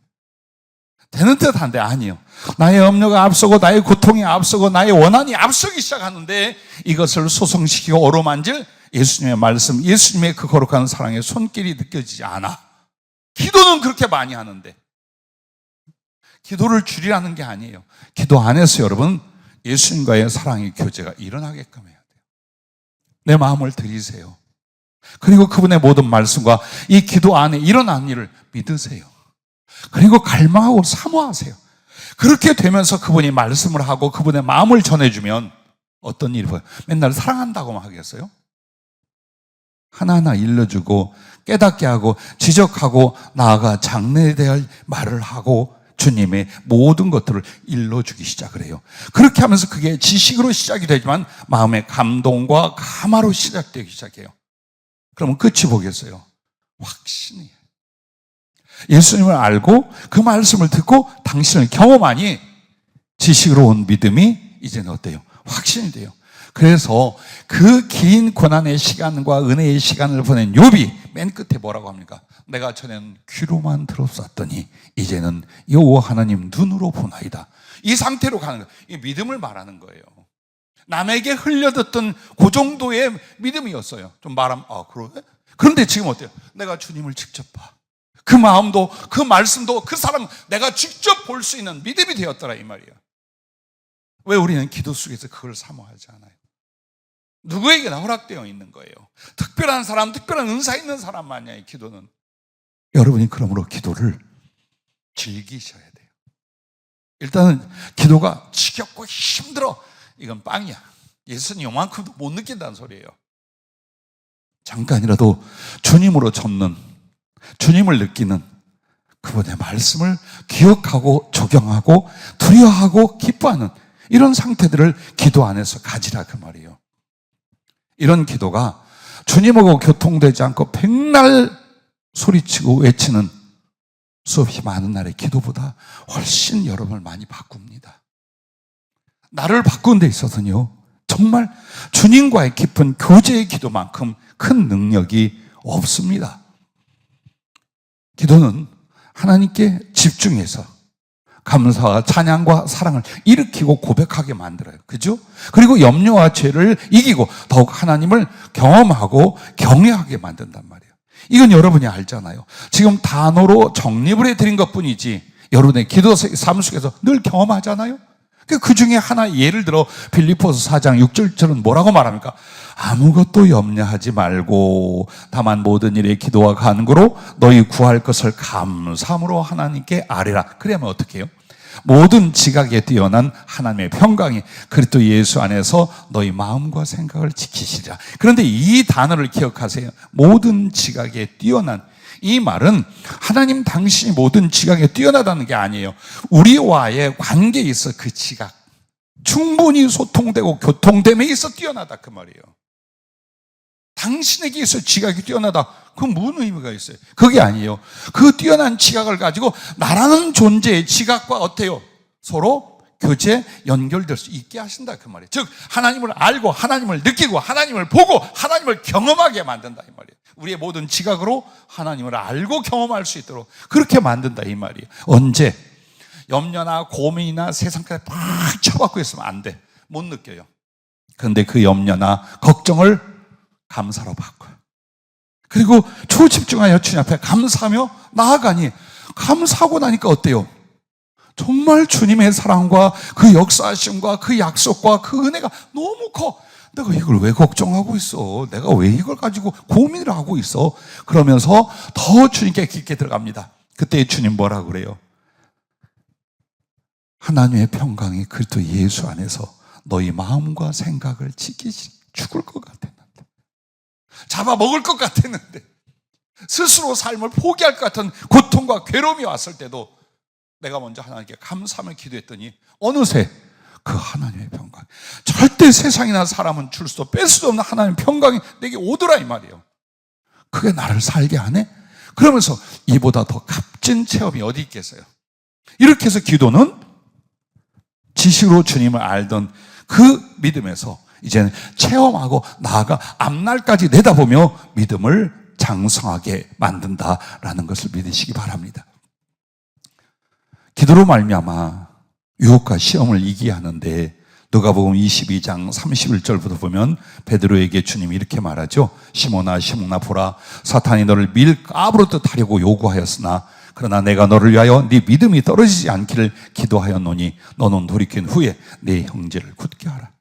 되는 듯 한데 아니요. 나의 염려가 앞서고 나의 고통이 앞서고 나의 원한이 앞서기 시작하는데 이것을 소성시키고 어루만질 예수님의 말씀, 예수님의 그 거룩한 사랑의 손길이 느껴지지 않아. 기도는 그렇게 많이 하는데 기도를 줄이라는 게 아니에요. 기도 안에서 여러분 예수님과의 사랑의 교제가 일어나게끔 해야 돼요. 내 마음을 드리세요. 그리고 그분의 모든 말씀과 이 기도 안에 일어난 일을 믿으세요. 그리고 갈망하고 사모하세요. 그렇게 되면서 그분이 말씀을 하고 그분의 마음을 전해주면 어떤 일이 보여요? 맨날 사랑한다고만 하겠어요? 하나하나 일러주고 깨닫게 하고 지적하고 나아가 장래에 대한 말을 하고 주님의 모든 것들을 일러주기 시작을 해요. 그렇게 하면서 그게 지식으로 시작이 되지만 마음의 감동과 감화로 시작되기 시작해요. 그러면 끝이 보겠어요? 확신이에요. 예수님을 알고 그 말씀을 듣고 당신을 경험하니 지식으로 온 믿음이 이제는 어때요? 확신이 돼요. 그래서 그 긴 고난의 시간과 은혜의 시간을 보낸 욥이 맨 끝에 뭐라고 합니까? 내가 전에는 귀로만 들었었더니 이제는 여호와 하나님 눈으로 보나이다. 이 상태로 가는 거예요. 이 믿음을 말하는 거예요. 남에게 흘려듣던 그 정도의 믿음이었어요. 좀 말하면 그래? 그런데 지금 어때요? 내가 주님을 직접 봐. 그 마음도 그 말씀도 그 사람 내가 직접 볼 수 있는 믿음이 되었더라 이 말이에요. 왜 우리는 기도 속에서 그걸 사모하지 않아요? 누구에게나 허락되어 있는 거예요. 특별한 사람, 특별한 은사 있는 사람만이야, 기도는. 여러분이 그러므로 기도를 즐기셔야 돼요. 일단은 기도가 지겹고 힘들어, 이건 빵이야. 예수는 요만큼도 못 느낀다는 소리예요. 잠깐이라도 주님으로 접는, 주님을 느끼는 그분의 말씀을 기억하고 적용하고 두려워하고 기뻐하는 이런 상태들을 기도 안에서 가지라 그 말이에요. 이런 기도가 주님하고 교통되지 않고 백날 소리치고 외치는 수없이 많은 날의 기도보다 훨씬 여러분을 많이 바꿉니다. 나를 바꾸는 데 있어서는요, 정말 주님과의 깊은 교제의 기도만큼 큰 능력이 없습니다. 기도는 하나님께 집중해서 감사와 찬양과 사랑을 일으키고 고백하게 만들어요. 그죠? 그리고 염려와 죄를 이기고 더욱 하나님을 경험하고 경외하게 만든단 말이에요. 이건 여러분이 알잖아요. 지금 단어로 정립을 해드린 것 뿐이지 여러분의 기도 삶 속에서 늘 경험하잖아요. 그 중에 하나 예를 들어 빌립보서 4장 6절은 뭐라고 말합니까? 아무것도 염려하지 말고 다만 모든 일에 기도와 간구로 너희 구할 것을 감사함으로 하나님께 아뢰라. 그러면 어떻게 해요? 모든 지각에 뛰어난 하나님의 평강이 그리스도 예수 안에서 너희 마음과 생각을 지키시리라. 그런데 이 단어를 기억하세요. 모든 지각에 뛰어난, 이 말은 하나님 당신이 모든 지각에 뛰어나다는 게 아니에요. 우리와의 관계에 있어 그 지각, 충분히 소통되고 교통됨에 있어 뛰어나다 그 말이에요. 당신에게 있어 지각이 뛰어나다. 그건 무슨 의미가 있어요? 그게 아니에요. 그 뛰어난 지각을 가지고 나라는 존재의 지각과 어때요? 서로 교제 연결될 수 있게 하신다 그 말이에요. 즉 하나님을 알고 하나님을 느끼고 하나님을 보고 하나님을 경험하게 만든다 이 말이에요. 우리의 모든 지각으로 하나님을 알고 경험할 수 있도록 그렇게 만든다 이 말이에요. 언제? 염려나 고민이나 세상까지 팍 쳐박고 있으면 안 돼. 못 느껴요. 그런데 그 염려나 걱정을 감사로 바꿔요. 그리고 초집중하여 주님 앞에 감사하며 나아가니, 감사하고 나니까 어때요? 정말 주님의 사랑과 그 역사하심과 그 약속과 그 은혜가 너무 커. 내가 이걸 왜 걱정하고 있어? 내가 왜 이걸 가지고 고민을 하고 있어? 그러면서 더 주님께 깊게 들어갑니다. 그때 주님 뭐라 그래요? 하나님의 평강이 그리스도 예수 안에서 너희 마음과 생각을 지키시. 죽을 것 같았는데, 잡아먹을 것 같았는데, 스스로 삶을 포기할 것 같은 고통과 괴로움이 왔을 때도 내가 먼저 하나님께 감사하며 기도했더니 어느새 그 하나님의 평강, 절대 세상이나 사람은 줄 수도 뺄 수도 없는 하나님의 평강이 내게 오더라 이 말이에요. 그게 나를 살게 하네? 그러면서 이보다 더 값진 체험이 어디 있겠어요? 이렇게 해서 기도는 지식으로 주님을 알던 그 믿음에서 이제는 체험하고 나아가 앞날까지 내다보며 믿음을 장성하게 만든다라는 것을 믿으시기 바랍니다. 기도로 말미암아 유혹과 시험을 이기게 하는데, 누가복음 22장 31절부터 보면 베드로에게 주님이 이렇게 말하죠. 시몬아 시몬아 보라, 사탄이 너를 밀가부르듯 하려고 요구하였으나 그러나 내가 너를 위하여 네 믿음이 떨어지지 않기를 기도하였노니 너는 돌이킨 후에 네 형제를 굳게 하라.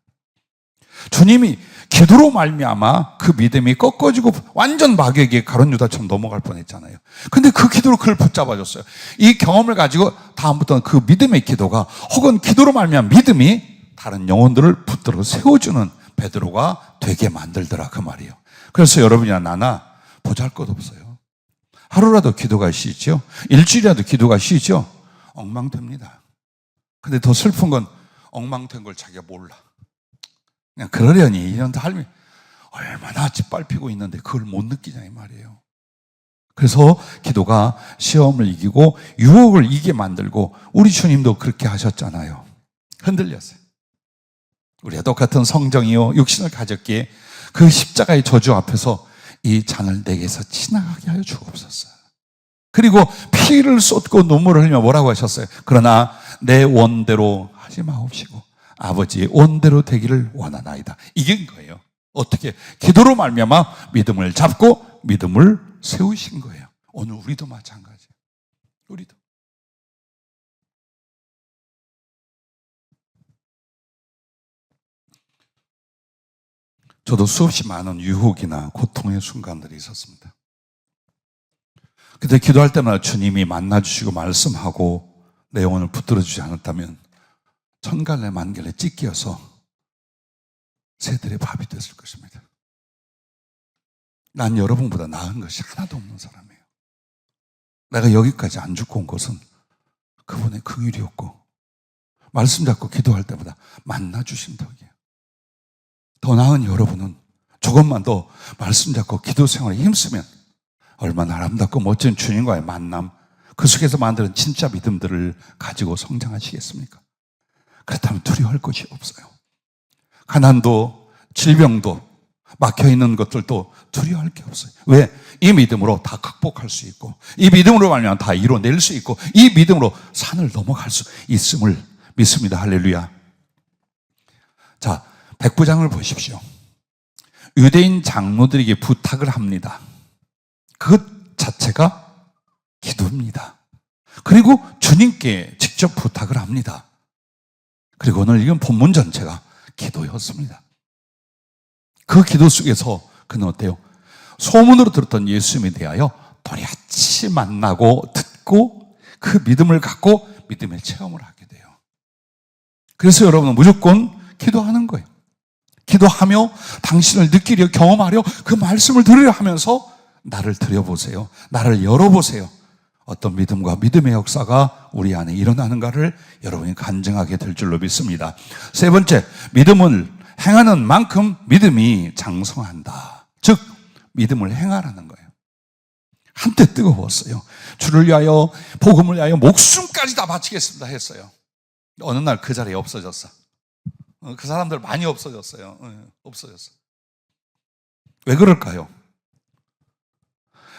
주님이 기도로 말미암아 그 믿음이 꺾어지고 완전 마귀에게 가룟 유다처럼 넘어갈 뻔했잖아요. 근데 그 기도로 그를 붙잡아줬어요. 이 경험을 가지고 다음부터는 그 믿음의 기도가, 혹은 기도로 말미암아 믿음이 다른 영혼들을 붙들어 세워주는 베드로가 되게 만들더라 그 말이에요. 그래서 여러분이나 나나 보잘것없어요. 하루라도 기도가 쉬죠, 일주일이라도 기도가 쉬죠, 엉망됩니다. 근데 더 슬픈 건 엉망된 걸 자기가 몰라. 그냥 그러려니 이런 삶이 얼마나 짓밟히고 있는데 그걸 못 느끼냐 이 말이에요. 그래서 기도가 시험을 이기고 유혹을 이기게 만들고, 우리 주님도 그렇게 하셨잖아요. 흔들렸어요. 우리가 똑같은 성정이요 육신을 가졌기에 그 십자가의 저주 앞에서 이 잔을 내게서 지나가게 하여 주옵소서. 그리고 피를 쏟고 눈물을 흘리며 뭐라고 하셨어요? 그러나 내 원대로 하지 마옵시고 아버지의 원대로 되기를 원하나이다. 이긴 거예요. 어떻게? 기도로 말미암아 믿음을 잡고 믿음을 세우신 거예요. 오늘 우리도 마찬가지예요. 우리도. 저도 수없이 많은 유혹이나 고통의 순간들이 있었습니다. 그때 기도할 때마다 주님이 만나주시고 말씀하고 내 영혼을 붙들어주지 않았다면 천갈래 만갈래 찢겨서 새들의 밥이 됐을 것입니다. 난 여러분보다 나은 것이 하나도 없는 사람이에요. 내가 여기까지 안 죽고 온 것은 그분의 긍휼이었고 말씀 잡고 기도할 때마다 만나주신 덕이에요. 더 나은 여러분은 조금만 더 말씀 잡고 기도 생활에 힘쓰면 얼마나 아름답고 멋진 주님과의 만남, 그 속에서 만드는 진짜 믿음들을 가지고 성장하시겠습니까? 그렇다면 두려워할 것이 없어요. 가난도 질병도 막혀있는 것들도 두려워할 게 없어요. 왜? 이 믿음으로 다 극복할 수 있고 이 믿음으로 말미암아 다 이뤄낼 수 있고 이 믿음으로 산을 넘어갈 수 있음을 믿습니다. 할렐루야. 자, 백부장을 보십시오. 유대인 장로들에게 부탁을 합니다. 그 자체가 기도입니다. 그리고 주님께 직접 부탁을 합니다. 그리고 오늘 이건 본문 전체가 기도였습니다. 그 기도 속에서 그는 어때요? 소문으로 들었던 예수님에 대하여 또렷이 만나고 듣고 그 믿음을 갖고 믿음의 체험을 하게 돼요. 그래서 여러분은 무조건 기도하는 거예요. 기도하며 당신을 느끼려 경험하려 그 말씀을 들으려 하면서 나를 들여보세요. 나를 열어보세요. 어떤 믿음과 믿음의 역사가 우리 안에 일어나는가를 여러분이 간증하게 될 줄로 믿습니다. 세 번째, 믿음을 행하는 만큼 믿음이 장성한다. 즉 믿음을 행하라는 거예요. 한때 뜨거웠어요. 주를 위하여 복음을 위하여 목숨까지 다 바치겠습니다 했어요. 어느 날 그 자리에 없어졌어. 그 사람들 많이 없어졌어요. 없어졌어. 왜 그럴까요?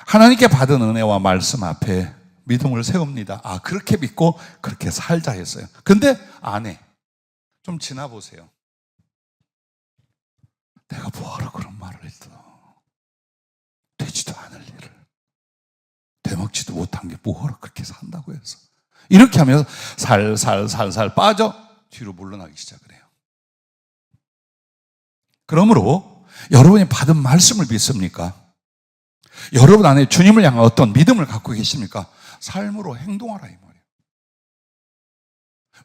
하나님께 받은 은혜와 말씀 앞에 믿음을 세웁니다. 아, 그렇게 믿고 그렇게 살자 했어요. 근데 안 해. 좀 지나보세요. 내가 뭐하러 그런 말을 했어. 되지도 않을 일을. 되먹지도 못한 게 뭐하러 그렇게 산다고 해서. 이렇게 하면 살살 빠져 뒤로 물러나기 시작을 해요. 그러므로 여러분이 받은 말씀을 믿습니까? 여러분 안에 주님을 향한 어떤 믿음을 갖고 계십니까? 삶으로 행동하라 이 말이에요.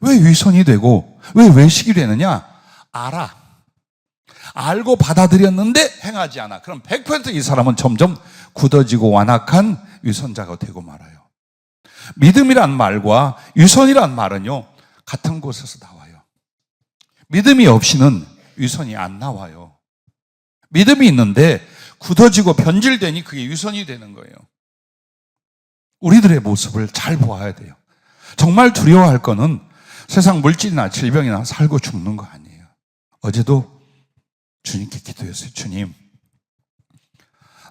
왜 위선이 되고 왜 외식이 되느냐? 알아. 알고 받아들였는데 행하지 않아. 그럼 100% 이 사람은 점점 굳어지고 완악한 위선자가 되고 말아요. 믿음이란 말과 위선이란 말은요, 같은 곳에서 나와요. 믿음이 없이는 위선이 안 나와요. 믿음이 있는데 굳어지고 변질되니 그게 위선이 되는 거예요. 우리들의 모습을 잘 보아야 돼요. 정말 두려워할 거는 세상 물질이나 질병이나 살고 죽는 거 아니에요. 어제도 주님께 기도했어요. 주님,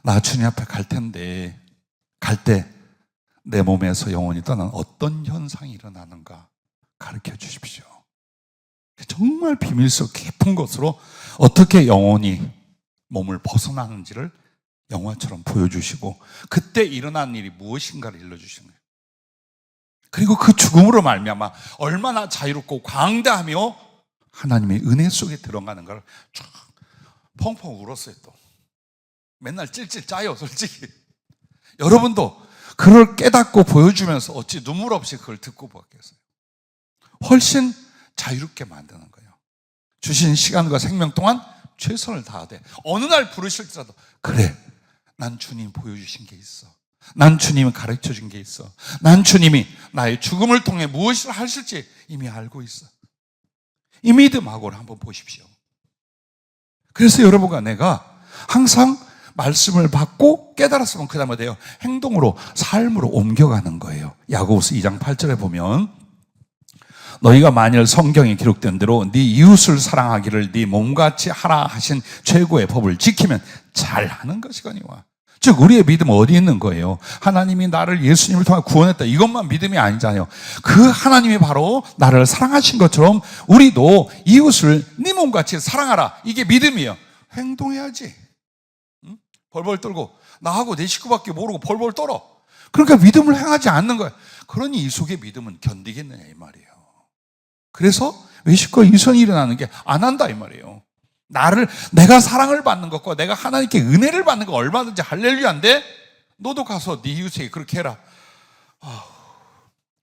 나 주님 앞에 갈 텐데 갈 때 내 몸에서 영혼이 떠난 어떤 현상이 일어나는가 가르쳐 주십시오. 정말 비밀 속 깊은 곳으로 어떻게 영혼이 몸을 벗어나는지를 영화처럼 보여주시고 그때 일어난 일이 무엇인가를 일러주시는 거예요. 그리고 그 죽음으로 말미암아 얼마나 자유롭고 광대하며 하나님의 은혜 속에 들어가는 걸 쫙 펑펑 울었어요. 또 맨날 찔찔 짜요, 솔직히. 여러분도 그걸 깨닫고 보여주면서 어찌 눈물 없이 그걸 듣고 보겠어요. 훨씬 자유롭게 만드는 거예요. 주신 시간과 생명 동안 최선을 다하되 어느 날 부르실지라도 그래, 난 주님 보여주신 게 있어. 난 주님이 가르쳐준 게 있어. 난 주님이 나의 죽음을 통해 무엇을 하실지 이미 알고 있어. 이 믿음하고를 한번 보십시오. 그래서 여러분과 내가 항상 말씀을 받고 깨달았으면 그 다음에 돼요. 행동으로, 삶으로 옮겨가는 거예요. 야고보서 2장 8절에 보면 너희가 만일 성경에 기록된 대로 네 이웃을 사랑하기를 네 몸같이 하라 하신 최고의 법을 지키면 잘하는 것이거니와. 즉 우리의 믿음은 어디 있는 거예요? 하나님이 나를 예수님을 통해 구원했다, 이것만 믿음이 아니잖아요. 그 하나님이 바로 나를 사랑하신 것처럼 우리도 이웃을 네 몸같이 사랑하라, 이게 믿음이에요. 행동해야지. 응? 벌벌 떨고 나하고 내 식구밖에 모르고 벌벌 떨어. 그러니까 믿음을 행하지 않는 거야. 그러니 이 속에 믿음은 견디겠느냐 이 말이에요. 그래서 외식과 이선이 일어나는 게 안 한다 이 말이에요. 내가 사랑을 받는 것과 내가 하나님께 은혜를 받는 거 얼마든지 할렐루야인데, 너도 가서 네 이웃에게 그렇게 해라.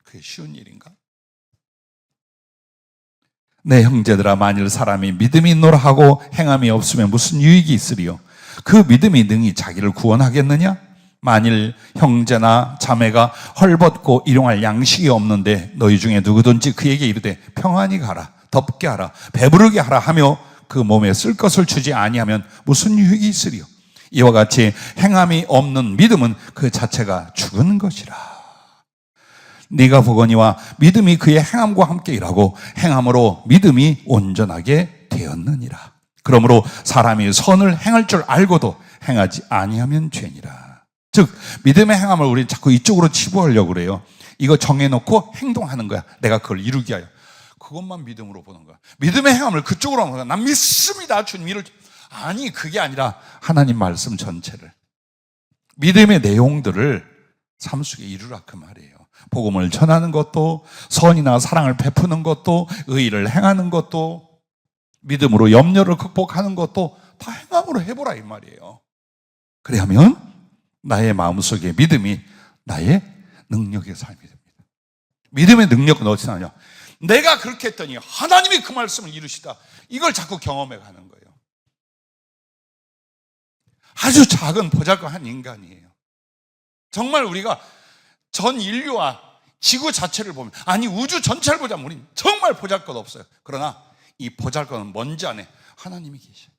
그게 쉬운 일인가? 내 형제들아, 만일 사람이 믿음이 있노라 하고 행함이 없으면 무슨 유익이 있으리요? 그 믿음이 능히 자기를 구원하겠느냐? 만일 형제나 자매가 헐벗고 일용할 양식이 없는데 너희 중에 누구든지 그에게 이르되 평안히 가라, 덥게 하라, 배부르게 하라 하며 그 몸에 쓸 것을 주지 아니하면 무슨 유익이 있으리요? 이와 같이 행함이 없는 믿음은 그 자체가 죽은 것이라. 네가 보거니와 믿음이 그의 행함과 함께 일하고 행함으로 믿음이 온전하게 되었느니라. 그러므로 사람이 선을 행할 줄 알고도 행하지 아니하면 죄니라. 즉 믿음의 행함을 우리 자꾸 이쪽으로 치부하려고 그래요. 이거 정해놓고 행동하는 거야. 내가 그걸 이루기 위하여. 그것만 믿음으로 보는 거야. 믿음의 행함을 그쪽으로 하는 거야. 난 믿습니다, 주님. 아니, 그게 아니라 하나님 말씀 전체를, 믿음의 내용들을 삶 속에 이루라 그 말이에요. 복음을 전하는 것도, 선이나 사랑을 베푸는 것도, 의의를 행하는 것도, 믿음으로 염려를 극복하는 것도 다 행함으로 해보라 이 말이에요. 그래야면 나의 마음속에 믿음이 나의 능력의 삶이 됩니다. 믿음의 능력은 어디서 나냐? 내가 그렇게 했더니 하나님이 그 말씀을 이루시다, 이걸 자꾸 경험해 가는 거예요. 아주 작은 보잘것한 인간이에요. 정말 우리가 전 인류와 지구 자체를 보면, 아니 우주 전체를 보자면 우리는 정말 보잘것 없어요. 그러나 이 보잘것은 뭔지 안에 하나님이 계셔요.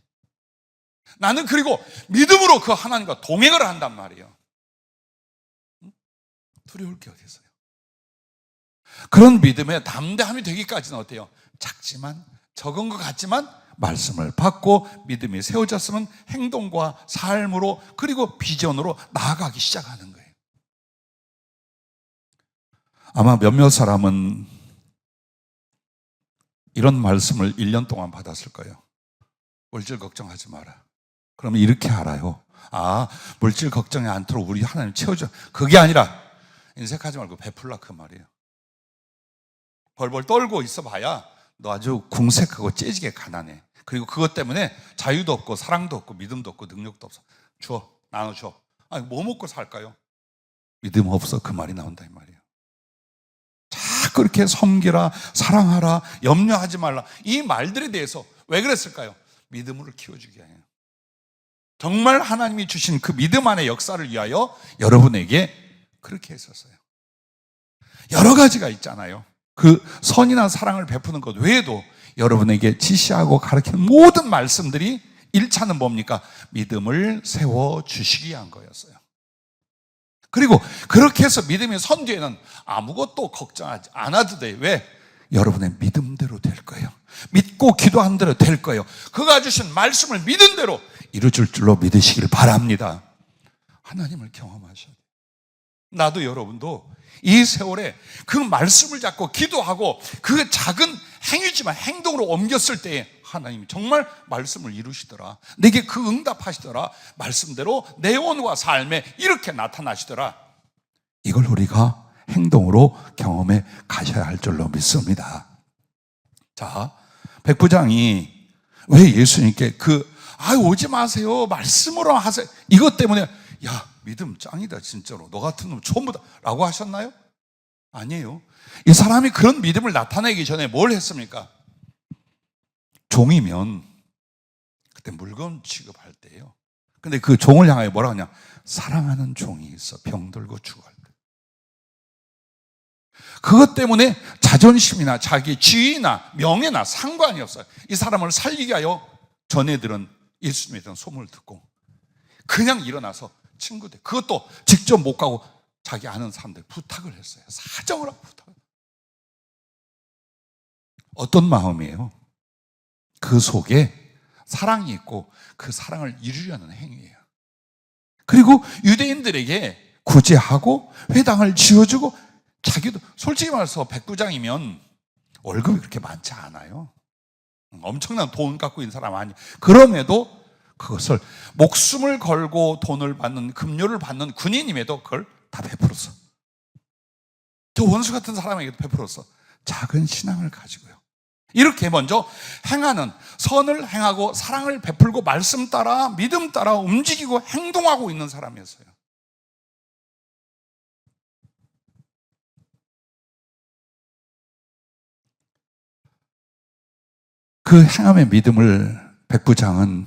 나는 그리고 믿음으로 그 하나님과 동행을 한단 말이에요. 두려울 게 어디 있어요? 그런 믿음에 담대함이 되기까지는 어때요? 작지만, 적은 것 같지만 말씀을 받고 믿음이 세워졌으면 행동과 삶으로, 그리고 비전으로 나아가기 시작하는 거예요. 아마 몇몇 사람은 이런 말씀을 1년 동안 받았을 거예요. 물질 걱정하지 마라. 그러면 이렇게 알아요. 아, 물질 걱정이 않도록 우리 하나님 채워줘. 그게 아니라 인색하지 말고 베풀라 그 말이에요. 벌벌 떨고 있어봐야 너 아주 궁색하고 째지게 가난해. 그리고 그것 때문에 자유도 없고 사랑도 없고 믿음도 없고 능력도 없어. 줘, 나눠줘. 아니, 뭐 먹고 살까요? 믿음 없어, 그 말이 나온다 이 말이에요. 자꾸 이렇게 섬기라, 사랑하라, 염려하지 말라, 이 말들에 대해서 왜 그랬을까요? 믿음으로 키워주기 위하여. 정말 하나님이 주신 그 믿음 안의 역사를 위하여 여러분에게 그렇게 했었어요. 여러 가지가 있잖아요. 그 선이나 사랑을 베푸는 것 외에도 여러분에게 지시하고 가르치는 모든 말씀들이 1차는 뭡니까? 믿음을 세워주시기 위한 거였어요. 그리고 그렇게 해서 믿음이 선 뒤에는 아무것도 걱정하지 않아도 돼. 왜? 여러분의 믿음대로 될 거예요. 믿고 기도한 대로 될 거예요. 그가 주신 말씀을 믿은 대로 이루어질 줄로 믿으시길 바랍니다. 하나님을 경험하셔야 돼요. 나도 여러분도 이 세월에 그 말씀을 잡고 기도하고 그 작은 행위지만 행동으로 옮겼을 때에 하나님이 정말 말씀을 이루시더라, 내게 그 응답하시더라, 말씀대로 내 온과 삶에 이렇게 나타나시더라, 이걸 우리가 행동으로 경험해 가셔야 할 줄로 믿습니다. 자, 백부장이 왜 예수님께 오지 마세요, 말씀으로 하세요, 이것 때문에 야, 믿음 짱이다 진짜로, 너 같은 놈 처음 보다 라고 하셨나요? 아니에요. 이 사람이 그런 믿음을 나타내기 전에 뭘 했습니까? 종이면 그때 물건 취급할 때예요. 근데 그 종을 향하여 뭐라 하냐? 사랑하는 종이 있어 병들고 죽어할 때. 그것 때문에 자존심이나 자기 지위나 명예나 상관이 없어요. 이 사람을 살리기 위하여 전애들은 예수님에 대한 소문을 듣고 그냥 일어나서 친구들, 그것도 직접 못 가고 자기 아는 사람들 부탁을 했어요. 사정을 하고 부탁을. 어떤 마음이에요? 그 속에 사랑이 있고 그 사랑을 이루려는 행위예요. 그리고 유대인들에게 구제하고 회당을 지어주고, 자기도 솔직히 말해서 백부장이면 월급이 그렇게 많지 않아요. 엄청난 돈 갖고 있는 사람 아니에요. 그럼에도 그것을 목숨을 걸고 돈을 받는, 급료를 받는 군인임에도 그걸 다 베풀었어. 저 원수 같은 사람에게도 베풀었어. 작은 신앙을 가지고요. 이렇게 먼저 행하는, 선을 행하고 사랑을 베풀고 말씀 따라 믿음 따라 움직이고 행동하고 있는 사람이었어요. 그 행함의 믿음을 백부장은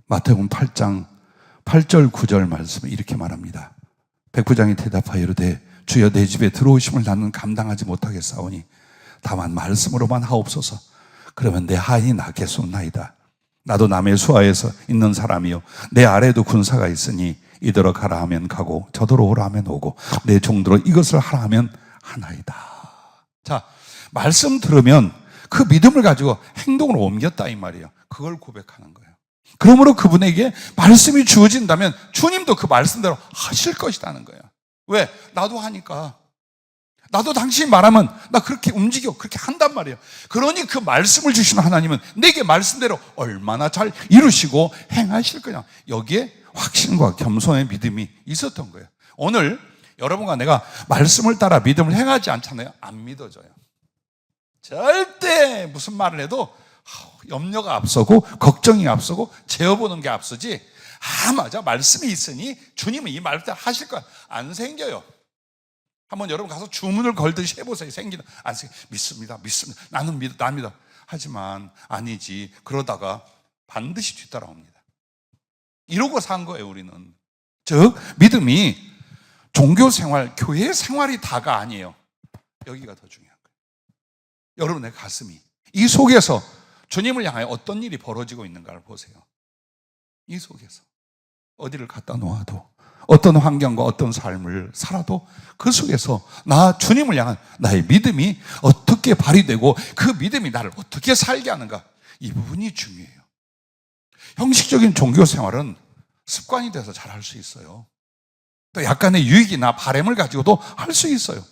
마태복음 8장 8절 9절 말씀을 이렇게 말합니다. 백부장이 대답하여 이르되 주여 내 집에 들어오심을 나는 감당하지 못하겠사오니 다만 말씀으로만 하옵소서. 그러면 내 하인이 낫겠소나이다. 나도 남의 수하에서 있는 사람이요 내 아래에도 군사가 있으니 이더러 가라 하면 가고 저더러 오라 하면 오고 내 종들로 이것을 하라 하면 하나이다. 자, 말씀 들으면 그 믿음을 가지고 행동으로 옮겼다 이 말이에요. 그걸 고백하는 거예요. 그러므로 그분에게 말씀이 주어진다면 주님도 그 말씀대로 하실 것이라는 거예요. 왜? 나도 하니까. 나도 당신이 말하면 나 그렇게 움직여, 그렇게 한단 말이에요. 그러니 그 말씀을 주시는 하나님은 내게 말씀대로 얼마나 잘 이루시고 행하실 거냐. 여기에 확신과 겸손의 믿음이 있었던 거예요. 오늘 여러분과 내가 말씀을 따라 믿음을 행하지 않잖아요. 안 믿어져요. 절대 무슨 말을 해도 염려가 앞서고 걱정이 앞서고 재어보는 게 앞서지, 맞아, 말씀이 있으니 주님은 이 말을 하실 거야, 안 생겨요. 한번 여러분 가서 주문을 걸듯이 해보세요. 생기나? 안 생겨. 믿습니다. 나는 믿어. 하지만 아니지. 그러다가 반드시 뒤따라옵니다. 이러고 산 거예요, 우리는. 즉 믿음이 종교 생활, 교회 생활이 다가 아니에요. 여기가 더 중요한 거예요. 여러분의 가슴이, 이 속에서 주님을 향하여 어떤 일이 벌어지고 있는가를 보세요. 이 속에서 어디를 갖다 놓아도, 어떤 환경과 어떤 삶을 살아도 그 속에서 나 주님을 향한 나의 믿음이 어떻게 발휘되고 그 믿음이 나를 어떻게 살게 하는가, 이 부분이 중요해요. 형식적인 종교 생활은 습관이 돼서 잘 할 수 있어요. 또 약간의 유익이나 바램을 가지고도 할 수 있어요.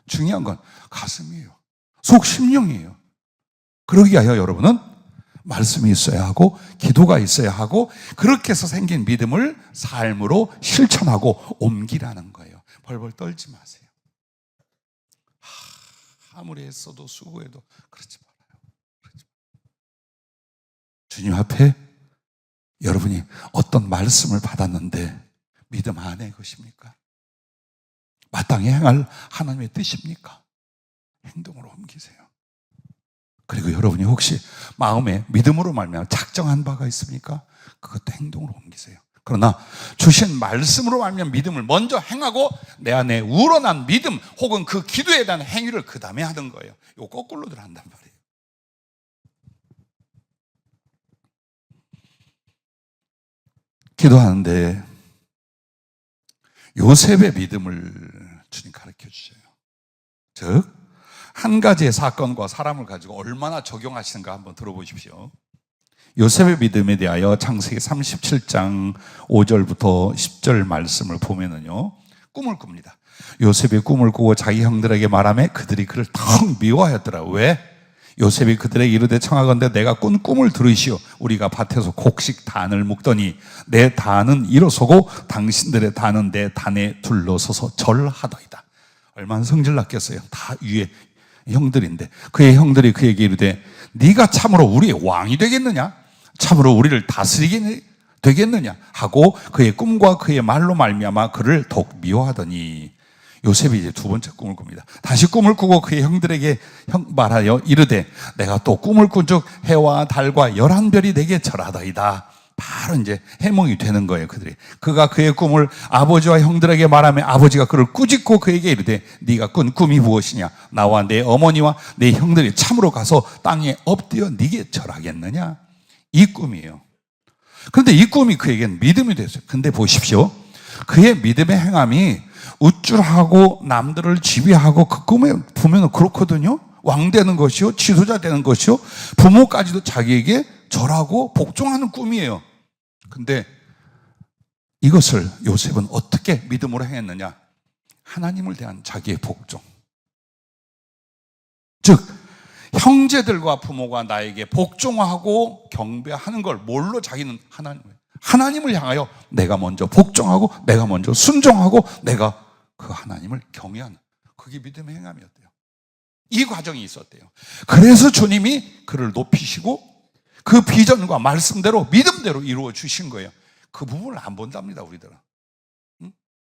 중요한 건 가슴이에요. 속 심령이에요. 그러기 위하여 여러분은 말씀이 있어야 하고 기도가 있어야 하고 그렇게 해서 생긴 믿음을 삶으로 실천하고 옮기라는 거예요. 벌벌 떨지 마세요. 아무리 했어도 수고해도 그렇지 말아요. 주님 앞에 여러분이 어떤 말씀을 받았는데 믿음 안에 것입니까? 마땅히 행할 하나님의 뜻입니까? 행동으로 옮기세요. 그리고 여러분이 혹시 마음에 믿음으로 말미암아 작정한 바가 있습니까? 그것도 행동으로 옮기세요. 그러나 주신 말씀으로 말미암아 믿음을 먼저 행하고 내 안에 우러난 믿음 혹은 그 기도에 대한 행위를 그 다음에 하는 거예요. 이거 거꾸로들 한단 말이에요. 기도하는데 요셉의 믿음을 주님 가르쳐 주셔요. 즉 한 가지의 사건과 사람을 가지고 얼마나 적용하시는가 한번 들어보십시오. 요셉의 믿음에 대하여 창세기 37장 5절부터 10절 말씀을 보면은요, 꿈을 꿉니다. 요셉이 꿈을 꾸고 자기 형들에게 말하며 그들이 그를 턱 미워하였더라. 왜? 요셉이 그들에게 이르되 청하건대 내가 꾼 꿈을 들으시오. 우리가 밭에서 곡식 단을 묶더니 내 단은 일어서고 당신들의 단은 내 단에 둘러서서 절하더이다. 얼마나 성질 났겠어요. 다 위에 형들인데 그의 형들이 그에게 이르되 네가 참으로 우리의 왕이 되겠느냐? 참으로 우리를 다스리게 되겠느냐? 하고 그의 꿈과 그의 말로 말미암아 그를 더욱 미워하더니 요셉이 이제 두 번째 꿈을 꿉니다. 다시 꿈을 꾸고 그의 형들에게 말하여 이르되 내가 또 꿈을 꾼즉 해와 달과 11별이 내게 절하더이다. 바로 이제 해몽이 되는 거예요. 그가 그의 꿈을 아버지와 형들에게 말하며 아버지가 그를 꾸짖고 그에게 이르되 네가 꾼 꿈이 무엇이냐? 나와 내 어머니와 내 형들이 참으로 가서 땅에 엎드려 네게 절하겠느냐? 이 꿈이에요. 그런데 이 꿈이 그에게는 믿음이 됐어요. 근데 보십시오, 그의 믿음의 행함이 우쭐하고 남들을 지배하고 그 꿈에 보면 그렇거든요. 왕 되는 것이요, 지도자 되는 것이요, 부모까지도 자기에게 절하고 복종하는 꿈이에요. 근데 이것을 요셉은 어떻게 믿음으로 행했느냐? 하나님을 대한 자기의 복종. 즉 형제들과 부모가 나에게 복종하고 경배하는 걸 뭘로 자기는 하나님을 향하여 내가 먼저 복종하고 내가 먼저 순종하고 내가 그 하나님을 경외하는, 그게 믿음의 행함이었대요. 이 과정이 있었대요. 그래서 주님이 그를 높이시고 그 비전과 말씀대로 믿음대로 이루어 주신 거예요. 그 부분을 안 본답니다, 우리들은.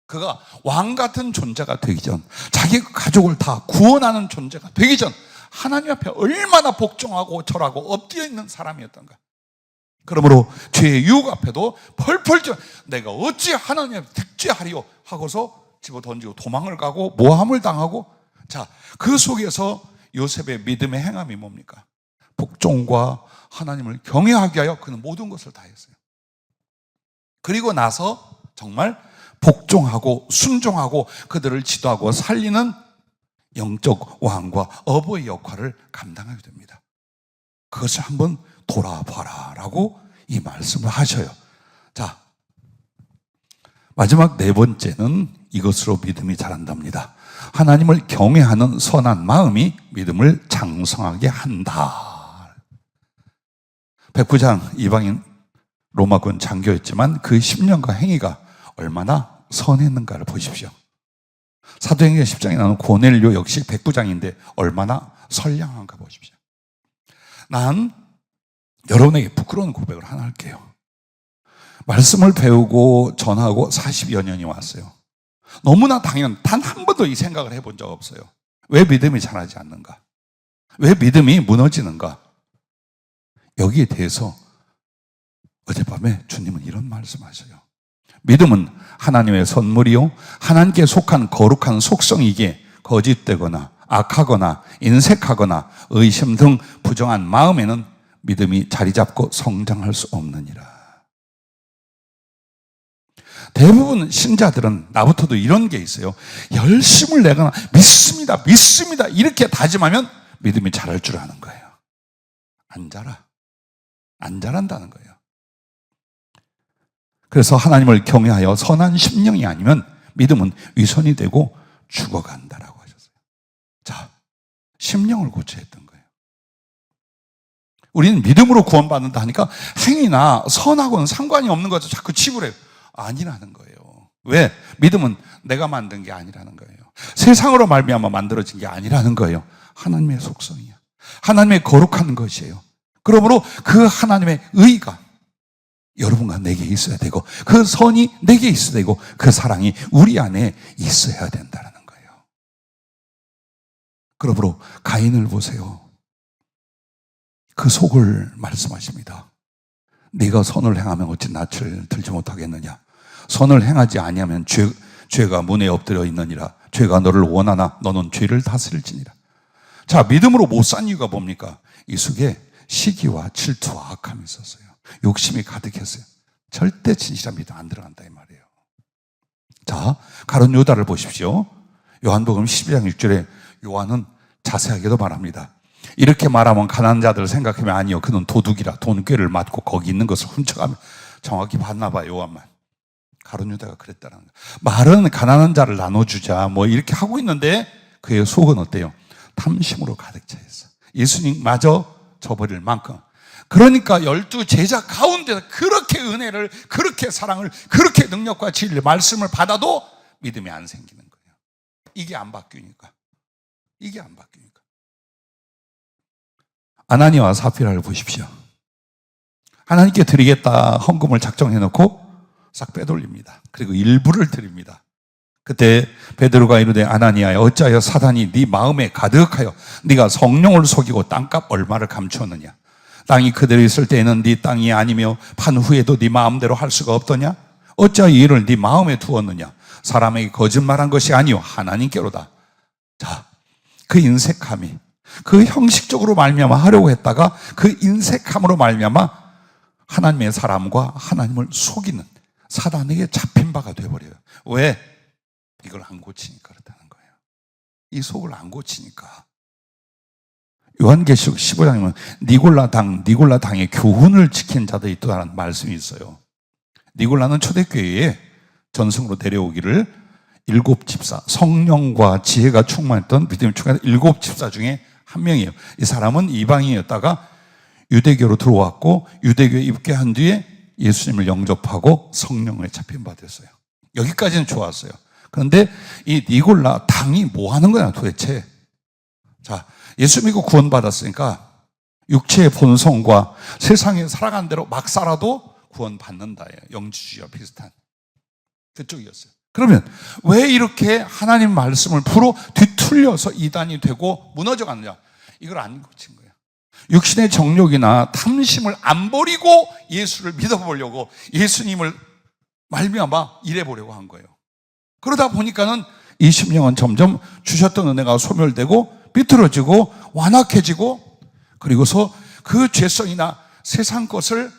그가 왕 같은 존재가 되기 전, 자기 가족을 다 구원하는 존재가 되기 전 하나님 앞에 얼마나 복종하고 절하고 엎드려 있는 사람이었던가. 그러므로 죄의 유혹 앞에도 펄펄 뛰어 내가 어찌 하나님 앞에 득죄하리요 하고서 집어 던지고 도망을 가고 모함을 당하고, 자, 그 속에서 요셉의 믿음의 행함이 뭡니까? 복종과 하나님을 경외하게 하여 그는 모든 것을 다 했어요. 그리고 나서 정말 복종하고 순종하고 그들을 지도하고 살리는 영적 왕과 어버이 역할을 감당하게 됩니다. 그것을 한번 돌아봐라 라고 이 말씀을 하셔요. 자, 마지막 네 번째는 이것으로 믿음이 자란답니다. 하나님을 경외하는 선한 마음이 믿음을 장성하게 한다. 백부장 이방인 로마군 장교였지만 그 10년간 행위가 얼마나 선했는가를 보십시오. 사도행전 10장에 나오는 고넬료 역시 백부장인데 얼마나 선량한가 보십시오. 난 여러분에게 부끄러운 고백을 하나 할게요. 말씀을 배우고 전하고 40여 년이 왔어요. 너무나 당연, 단 한 번도 이 생각을 해본 적 없어요. 왜 믿음이 자라지 않는가? 왜 믿음이 무너지는가? 여기에 대해서 어젯밤에 주님은 이런 말씀하셔요. 믿음은 하나님의 선물이요 하나님께 속한 거룩한 속성이기에 거짓되거나 악하거나 인색하거나 의심 등 부정한 마음에는 믿음이 자리 잡고 성장할 수 없느니라. 대부분 신자들은, 나부터도 이런 게 있어요. 열심을 내거나 믿습니다, 믿습니다 이렇게 다짐하면 믿음이 자랄 줄 아는 거예요. 안 자라. 안 자란다는 거예요. 그래서 하나님을 경외하여 선한 심령이 아니면 믿음은 위선이 되고 죽어간다라고 하셨어요. 자, 심령을 고쳐야 했던 거예요. 우리는 믿음으로 구원받는다 하니까 행위나 선하고는 상관이 없는 거죠. 자꾸 치부해요. 아니라는 거예요. 왜? 믿음은 내가 만든 게 아니라는 거예요. 세상으로 말미암아 만들어진 게 아니라는 거예요. 하나님의 속성이야. 하나님의 거룩한 것이에요. 그러므로 그 하나님의 의가 여러분과 내게 있어야 되고, 그 선이 내게 있어야 되고, 그 사랑이 우리 안에 있어야 된다는 거예요. 그러므로 가인을 보세요. 그 속을 말씀하십니다. 네가 선을 행하면 어찌 낯을 들지 못하겠느냐? 선을 행하지 아니하면 죄가 문에 엎드려 있느니라. 죄가 너를 원하나 너는 죄를 다스릴지니라. 자, 믿음으로 못 산 이유가 뭡니까? 이 속에 시기와 질투와 악함이 있었어요. 욕심이 가득했어요. 절대 진실한 믿음 안 들어간다 이 말이에요. 자, 가룟 유다를 보십시오. 요한복음 12장 6절에 요한은 자세하게도 말합니다. 이렇게 말하면 가난한 자들을 생각하면 아니요, 그는 도둑이라 돈꾀를 맞고 거기 있는 것을 훔쳐가며. 정확히 봤나 봐요, 요한만. 가룟 유다가 그랬다는 거예요. 말은 가난한 자를 나눠주자 뭐 이렇게 하고 있는데 그의 속은 어때요? 탐심으로 가득 차 있어. 예수님마저 저버릴 만큼. 그러니까 12 제자 가운데서 그렇게 은혜를, 그렇게 사랑을, 그렇게 능력과 진리 말씀을 받아도 믿음이 안 생기는 거예요. 이게 안 바뀌니까. 이게 안 바뀌니까. 아나니와 사피라를 보십시오. 하나님께 드리겠다 헌금을 작정해 놓고 싹 빼돌립니다. 그리고 일부를 드립니다. 그때 베드로가 이르되 아나니아야 어찌하여 사단이 네 마음에 가득하여 네가 성령을 속이고 땅값 얼마를 감추었느냐? 땅이 그대로 있을 때에는 네 땅이 아니며 판 후에도 네 마음대로 할 수가 없더냐? 어찌하여 이 일을 네 마음에 두었느냐? 사람에게 거짓말한 것이 아니요 하나님께로다. 자, 그 인색함이, 그 형식적으로 말미암아 하려고 했다가 그 인색함으로 말미암아 하나님의 사람과 하나님을 속이는 사단에게 잡힌 바가 되어버려요. 왜? 이걸 안 고치니까 그렇다는 거예요. 이 속을 안 고치니까. 요한계시록 15장이면 니골라당의 교훈을 지킨 자들이 있다는 말씀이 있어요. 니골라는 초대교회에 전승으로 데려오기를 7집사, 성령과 지혜가 충만했던 믿음이 충만했던 7집사 중에 한 명이에요. 이 사람은 이방인이었다가 유대교로 들어왔고 유대교에 입교한 뒤에 예수님을 영접하고 성령에 잡힌 바 됐어요. 여기까지는 좋았어요. 그런데 이 니골라 당이 뭐 하는 거냐 도대체. 자, 예수 믿고 구원받았으니까 육체의 본성과 세상에 살아간 대로 막 살아도 구원받는다예요. 영지주의와 비슷한 그쪽이었어요. 그러면 왜 이렇게 하나님 말씀을 풀어 뒤틀려서 이단이 되고 무너져 갔느냐? 이걸 안 고친 거예요. 육신의 정욕이나 탐심을 안 버리고 예수를 믿어보려고 예수님을 말미암아 일해보려고 한 거예요. 그러다 보니까는 20년은 점점 주셨던 은혜가 소멸되고 삐뚤어지고 완악해지고 그리고서 그 죄성이나 세상 것을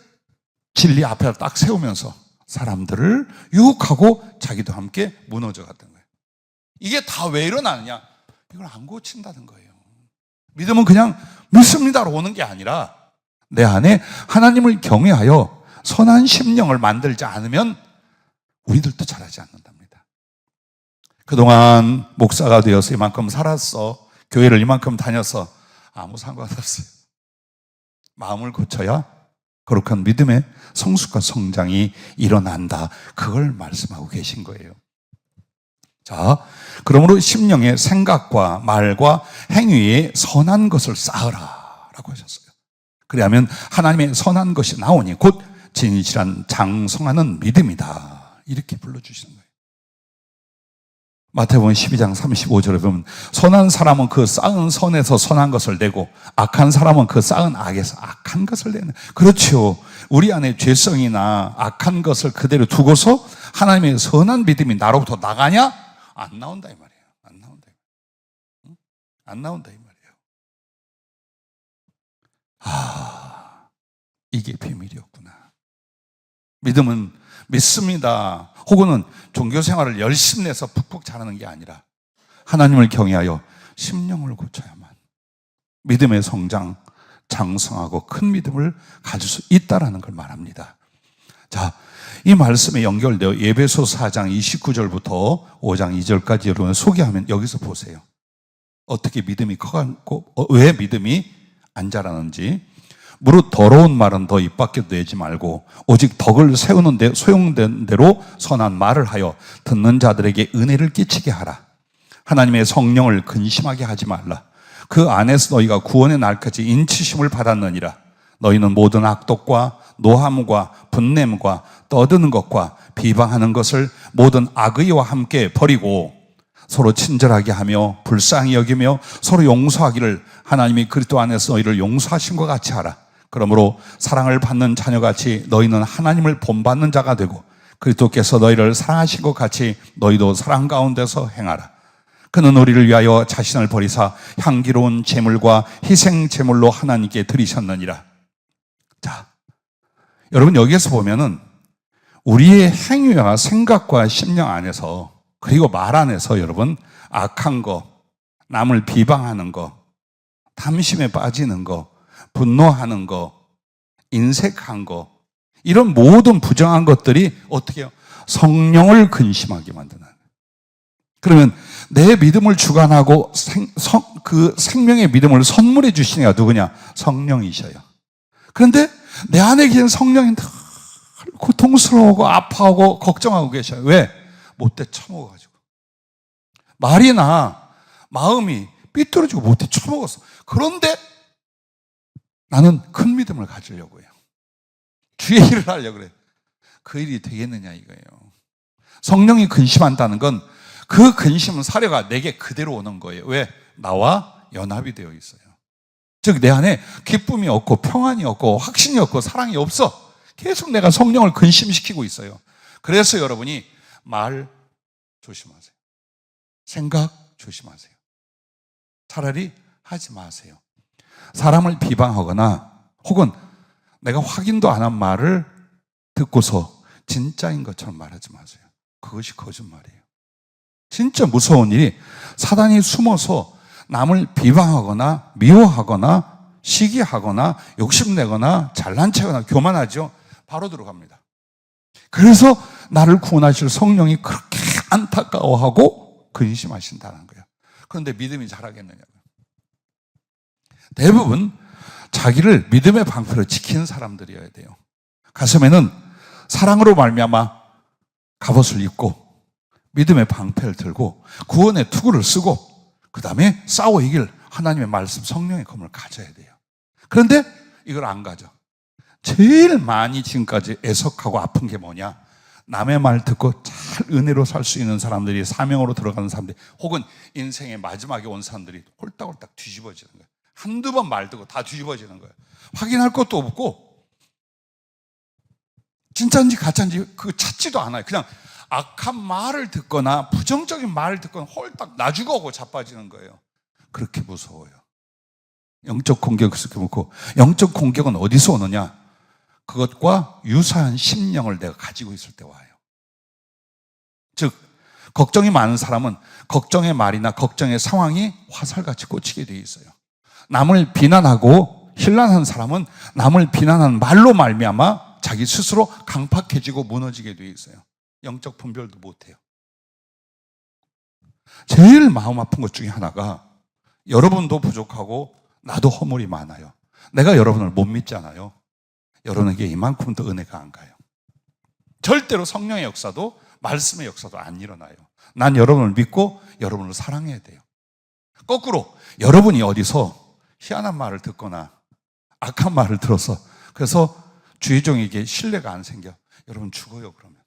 진리 앞에 딱 세우면서 사람들을 유혹하고 자기도 함께 무너져 갔던 거예요. 이게 다 왜 일어나느냐? 이걸 안 고친다는 거예요. 믿음은 그냥 믿습니다로 오는 게 아니라 내 안에 하나님을 경외하여 선한 심령을 만들지 않으면 우리들도 잘하지 않는답니다. 그동안 목사가 되어서 이만큼 살았어. 교회를 이만큼 다녀서 아무 상관없어요. 마음을 고쳐야 거룩한 믿음의 성숙과 성장이 일어난다. 그걸 말씀하고 계신 거예요. 자, 그러므로 심령의 생각과 말과 행위에 선한 것을 쌓으라 라고 하셨어요. 그래야면 하나님의 선한 것이 나오니 곧 진실한 장성하는 믿음이다. 이렇게 불러주시는 거예요. 마태복음 12장 35절에 보면 선한 사람은 그 쌓은 선에서 선한 것을 내고 악한 사람은 그 쌓은 악에서 악한 것을 내는. 그렇죠. 우리 안에 죄성이나 악한 것을 그대로 두고서 하나님의 선한 믿음이 나로부터 나가냐? 안 나온다 이 말이에요. 안 나온다 이 말이에요. 안 나온다 이 말이에요. 아, 이게 비밀이었구나. 믿음은 믿습니다. 혹은 종교 생활을 열심히 내서 푹푹 잘하는 게 아니라 하나님을 경외하여 심령을 고쳐야만 믿음의 성장, 장성하고 큰 믿음을 가질 수 있다라는 걸 말합니다. 자, 이 말씀에 연결되어 에베소 4장 29절부터 5장 2절까지 여러분 소개하면 여기서 보세요. 어떻게 믿음이 커가고 왜 믿음이 안 자라는지. 무릇 더러운 말은 더 입 밖에 내지 말고 오직 덕을 세우는 데 소용된 대로 선한 말을 하여 듣는 자들에게 은혜를 끼치게 하라. 하나님의 성령을 근심하게 하지 말라. 그 안에서 너희가 구원의 날까지 인치심을 받았느니라. 너희는 모든 악독과 노함과 분냄과 떠드는 것과 비방하는 것을 모든 악의와 함께 버리고 서로 친절하게 하며 불쌍히 여기며 서로 용서하기를 하나님이 그리스도 안에서 너희를 용서하신 것 같이 하라. 그러므로 사랑을 받는 자녀같이 너희는 하나님을 본받는 자가 되고 그리스도께서 너희를 사랑하신 것 같이 너희도 사랑 가운데서 행하라. 그는 우리를 위하여 자신을 버리사 향기로운 제물과 희생 제물로 하나님께 드리셨느니라. 자, 여러분 여기에서 보면은 우리의 행위와 생각과 심령 안에서 그리고 말 안에서 여러분 악한 거, 남을 비방하는 거, 탐심에 빠지는 거, 분노하는 거, 인색한 거, 이런 모든 부정한 것들이 어떻게 해요? 성령을 근심하게 만드는. 그러면 내 믿음을 주관하고 그 생명의 믿음을 선물해 주시는 이가 누구냐? 성령이셔요. 그런데 내 안에 계신 성령이 늘 고통스러워하고 아파하고 걱정하고 계셔요. 왜? 못돼 처먹어가지고. 말이나 마음이 삐뚤어지고 못돼 처먹었어. 그런데 나는 큰 믿음을 가지려고 해요. 주의 일을 하려고 그래요. 그 일이 되겠느냐 이거예요. 성령이 근심한다는 건 그 근심은 사려가 내게 그대로 오는 거예요. 왜? 나와 연합이 되어 있어요. 즉 내 안에 기쁨이 없고 평안이 없고 확신이 없고 사랑이 없어. 계속 내가 성령을 근심시키고 있어요. 그래서 여러분이 말 조심하세요. 생각 조심하세요. 차라리 하지 마세요. 사람을 비방하거나 혹은 내가 확인도 안 한 말을 듣고서 진짜인 것처럼 말하지 마세요. 그것이 거짓말이에요. 진짜 무서운 일이 사단이 숨어서 남을 비방하거나 미워하거나 시기하거나 욕심내거나 잘난 체거나 교만하죠. 바로 들어갑니다. 그래서 나를 구원하실 성령이 그렇게 안타까워하고 근심하신다는 거예요. 그런데 믿음이 자라겠느냐고요. 대부분 자기를 믿음의 방패로 지키는 사람들이어야 돼요. 가슴에는 사랑으로 말미암아 갑옷을 입고 믿음의 방패를 들고 구원의 투구를 쓰고 그 다음에 싸워 이길 하나님의 말씀 성령의 검을 가져야 돼요. 그런데 이걸 안 가져. 제일 많이 지금까지 애석하고 아픈 게 뭐냐? 남의 말 듣고 잘 은혜로 살 수 있는 사람들이, 사명으로 들어가는 사람들이, 혹은 인생의 마지막에 온 사람들이 홀딱홀딱 뒤집어지는 거예요. 한두 번 말 듣고 다 뒤집어지는 거예요. 확인할 것도 없고 진짜인지 가짜인지 그 찾지도 않아요. 그냥 악한 말을 듣거나 부정적인 말을 듣거나 홀딱 나죽어고 자빠지는 거예요. 그렇게 무서워요. 영적 공격을 그렇게 묻고, 영적 공격은 어디서 오느냐? 그것과 유사한 심령을 내가 가지고 있을 때 와요. 즉 걱정이 많은 사람은 걱정의 말이나 걱정의 상황이 화살같이 꽂히게 되어 있어요. 남을 비난하고 신란한 사람은 남을 비난하는 말로 말미암아 자기 스스로 강팍해지고 무너지게 되어 있어요. 영적 분별도 못해요. 제일 마음 아픈 것 중에 하나가, 여러분도 부족하고 나도 허물이 많아요. 내가 여러분을 못 믿잖아요. 여러분에게 이만큼도 은혜가 안 가요. 절대로 성령의 역사도 말씀의 역사도 안 일어나요. 난 여러분을 믿고 여러분을 사랑해야 돼요. 거꾸로 여러분이 어디서 희한한 말을 듣거나 악한 말을 들어서 그래서 주의 종에게 신뢰가 안 생겨, 여러분 죽어요. 그러면.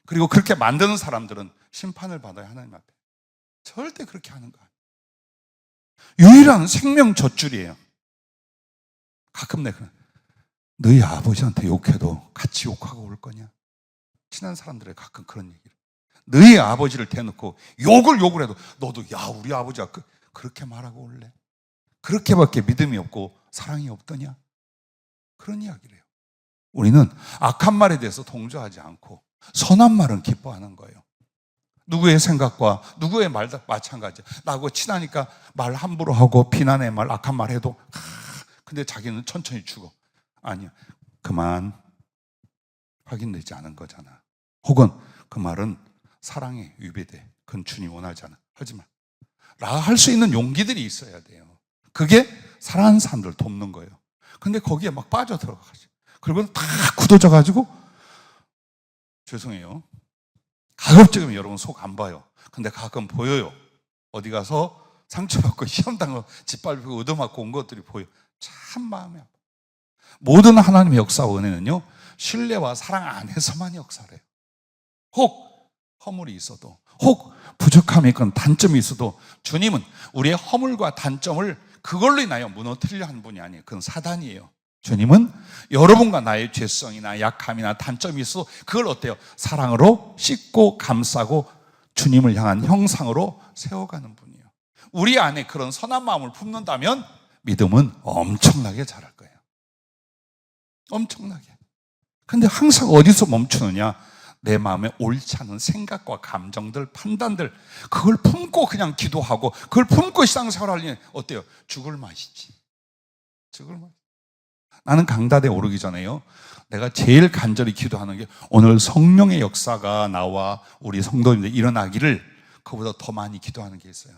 그리고 그렇게 만드는 사람들은 심판을 받아야 하나님 앞에. 절대 그렇게 하는 거 아니에요. 유일한 생명 젖줄이에요. 가끔 내가 너희 아버지한테 욕해도 같이 욕하고 올 거냐? 친한 사람들에 가끔 그런 얘기를. 너희 아버지를 대놓고 욕을 해도 너도 야 우리 아버지가 그렇게 말하고 올래? 그렇게밖에 믿음이 없고 사랑이 없더냐? 그런 이야기를 해요. 우리는 악한 말에 대해서 동조하지 않고 선한 말은 기뻐하는 거예요. 누구의 생각과 누구의 말도 마찬가지야. 나하고 친하니까 말 함부로 하고 비난의 말, 악한 말 해도 근데 자기는 천천히 죽어. 아니야. 그 말 확인되지 않은 거잖아. 혹은 그 말은 사랑에 위배돼. 그건 주님 원하지 않아. 하지 마. 라 할 수 있는 용기들이 있어야 돼요. 그게 사랑하는 사람들 돕는 거예요. 근데 거기에 막 빠져들어가지. 그리고 다 굳어져가지고 죄송해요. 가급적이면 여러분 속 안 봐요. 근데 가끔 보여요. 어디 가서 상처받고 시험당하고 짓밟히고 얻어맞고 온 것들이 보여. 참 마음이 아파. 모든 하나님의 역사와 은혜는요, 신뢰와 사랑 안에서만 역사를 해요. 혹 허물이 있어도, 혹 부족함이 있건 단점이 있어도 주님은 우리의 허물과 단점을 그걸로 인하여 무너뜨리려 하는 분이 아니에요. 그건 사단이에요. 주님은 여러분과 나의 죄성이나 약함이나 단점이 있어도 그걸 어때요? 사랑으로 씻고 감싸고 주님을 향한 형상으로 세워가는 분이에요. 우리 안에 그런 선한 마음을 품는다면 믿음은 엄청나게 자랄 거예요. 엄청나게. 근데 항상 어디서 멈추느냐? 내 마음에 옳지 않은 생각과 감정들, 판단들, 그걸 품고 그냥 기도하고 그걸 품고 신앙생활 하려니 어때요? 죽을 맛이지. 죽을 맛. 나는 강단에 오르기 전에요, 내가 제일 간절히 기도하는 게 오늘 성령의 역사가 나와 우리 성도님들 일어나기를, 그보다 더 많이 기도하는 게 있어요.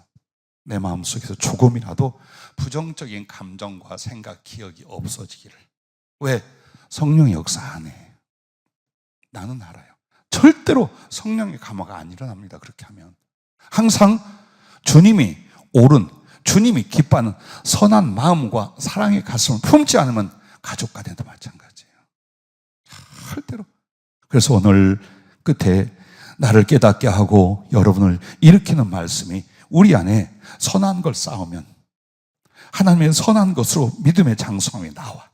내 마음속에서 조금이라도 부정적인 감정과 생각, 기억이 없어지기를. 왜? 성령의 역사 안 해. 나는 알아요. 절대로 성령의 감화가 안 일어납니다. 그렇게 하면 항상 주님이 옳은, 주님이 기뻐하는 선한 마음과 사랑의 가슴을 품지 않으면 가족 간에도 마찬가지예요. 절대로. 그래서 오늘 끝에 나를 깨닫게 하고 여러분을 일으키는 말씀이, 우리 안에 선한 걸 쌓으면 하나님의 선한 것으로 믿음의 장성함이 나와.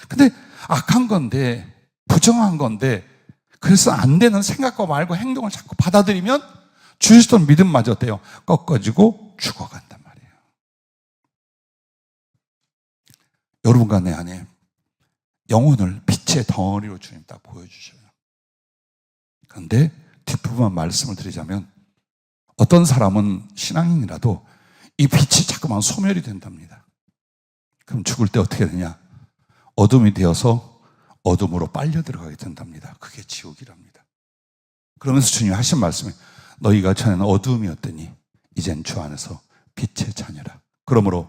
근데 악한 건데, 부정한 건데, 그래서 안 되는 생각과 말과 행동을 자꾸 받아들이면 주시던 믿음마저 어때요? 꺾어지고 죽어간단 말이에요. 여러분과 내 안에 영혼을 빛의 덩어리로 주님 딱 보여주셔요. 그런데 뒷부분 말씀을 드리자면, 어떤 사람은 신앙인이라도 이 빛이 자꾸만 소멸이 된답니다. 그럼 죽을 때 어떻게 되냐? 어둠이 되어서 어둠으로 빨려 들어가게 된답니다. 그게 지옥이랍니다. 그러면서 주님이 하신 말씀이 너희가 전에는 어두움이었더니 이젠 주 안에서 빛의 자녀라. 그러므로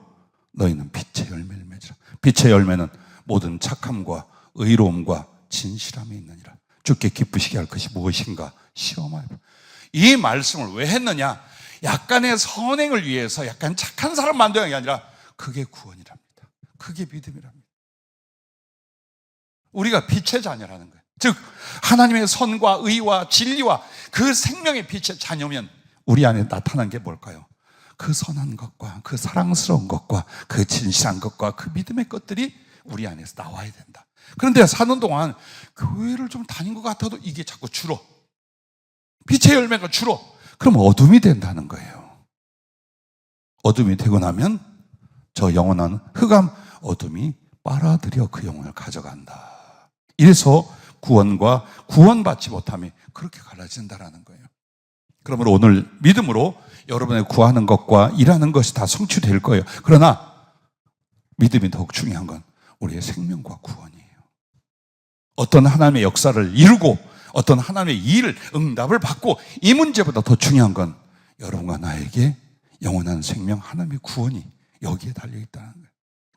너희는 빛의 열매를 맺으라. 빛의 열매는 모든 착함과 의로움과 진실함이 있느니라. 주께 기쁘시게 할 것이 무엇인가 시험하여. 이 말씀을 왜 했느냐? 약간의 선행을 위해서 약간 착한 사람 만드는 게 아니라 그게 구원이랍니다. 그게 믿음이랍니다. 우리가 빛의 자녀라는 거예요. 즉 하나님의 선과 의와 진리와 그 생명의 빛의 자녀면 우리 안에 나타난 게 뭘까요? 그 선한 것과 그 사랑스러운 것과 그 진실한 것과 그 믿음의 것들이 우리 안에서 나와야 된다. 그런데 사는 동안 교회를 좀 다닌 것 같아도 이게 자꾸 줄어. 빛의 열매가 줄어. 그럼 어둠이 된다는 거예요. 어둠이 되고 나면 저 영원한 흑암 어둠이 빨아들여 그 영혼을 가져간다. 이래서 구원과 구원받지 못함이 그렇게 갈라진다라는 거예요. 그러므로 오늘 믿음으로 여러분의 구하는 것과 일하는 것이 다 성취될 거예요. 그러나 믿음이 더욱 중요한 건 우리의 생명과 구원이에요. 어떤 하나님의 역사를 이루고 어떤 하나님의 일을 응답을 받고 이 문제보다 더 중요한 건 여러분과 나에게 영원한 생명 하나님의 구원이 여기에 달려있다는 거예요.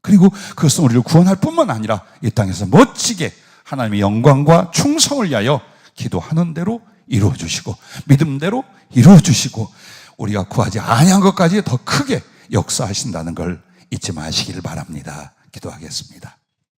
그리고 그것은 우리를 구원할 뿐만 아니라 이 땅에서 멋지게 하나님의 영광과 충성을 위하여 기도하는 대로 이루어주시고 믿음대로 이루어주시고 우리가 구하지 아니한 것까지 더 크게 역사하신다는 걸 잊지 마시길 바랍니다. 기도하겠습니다.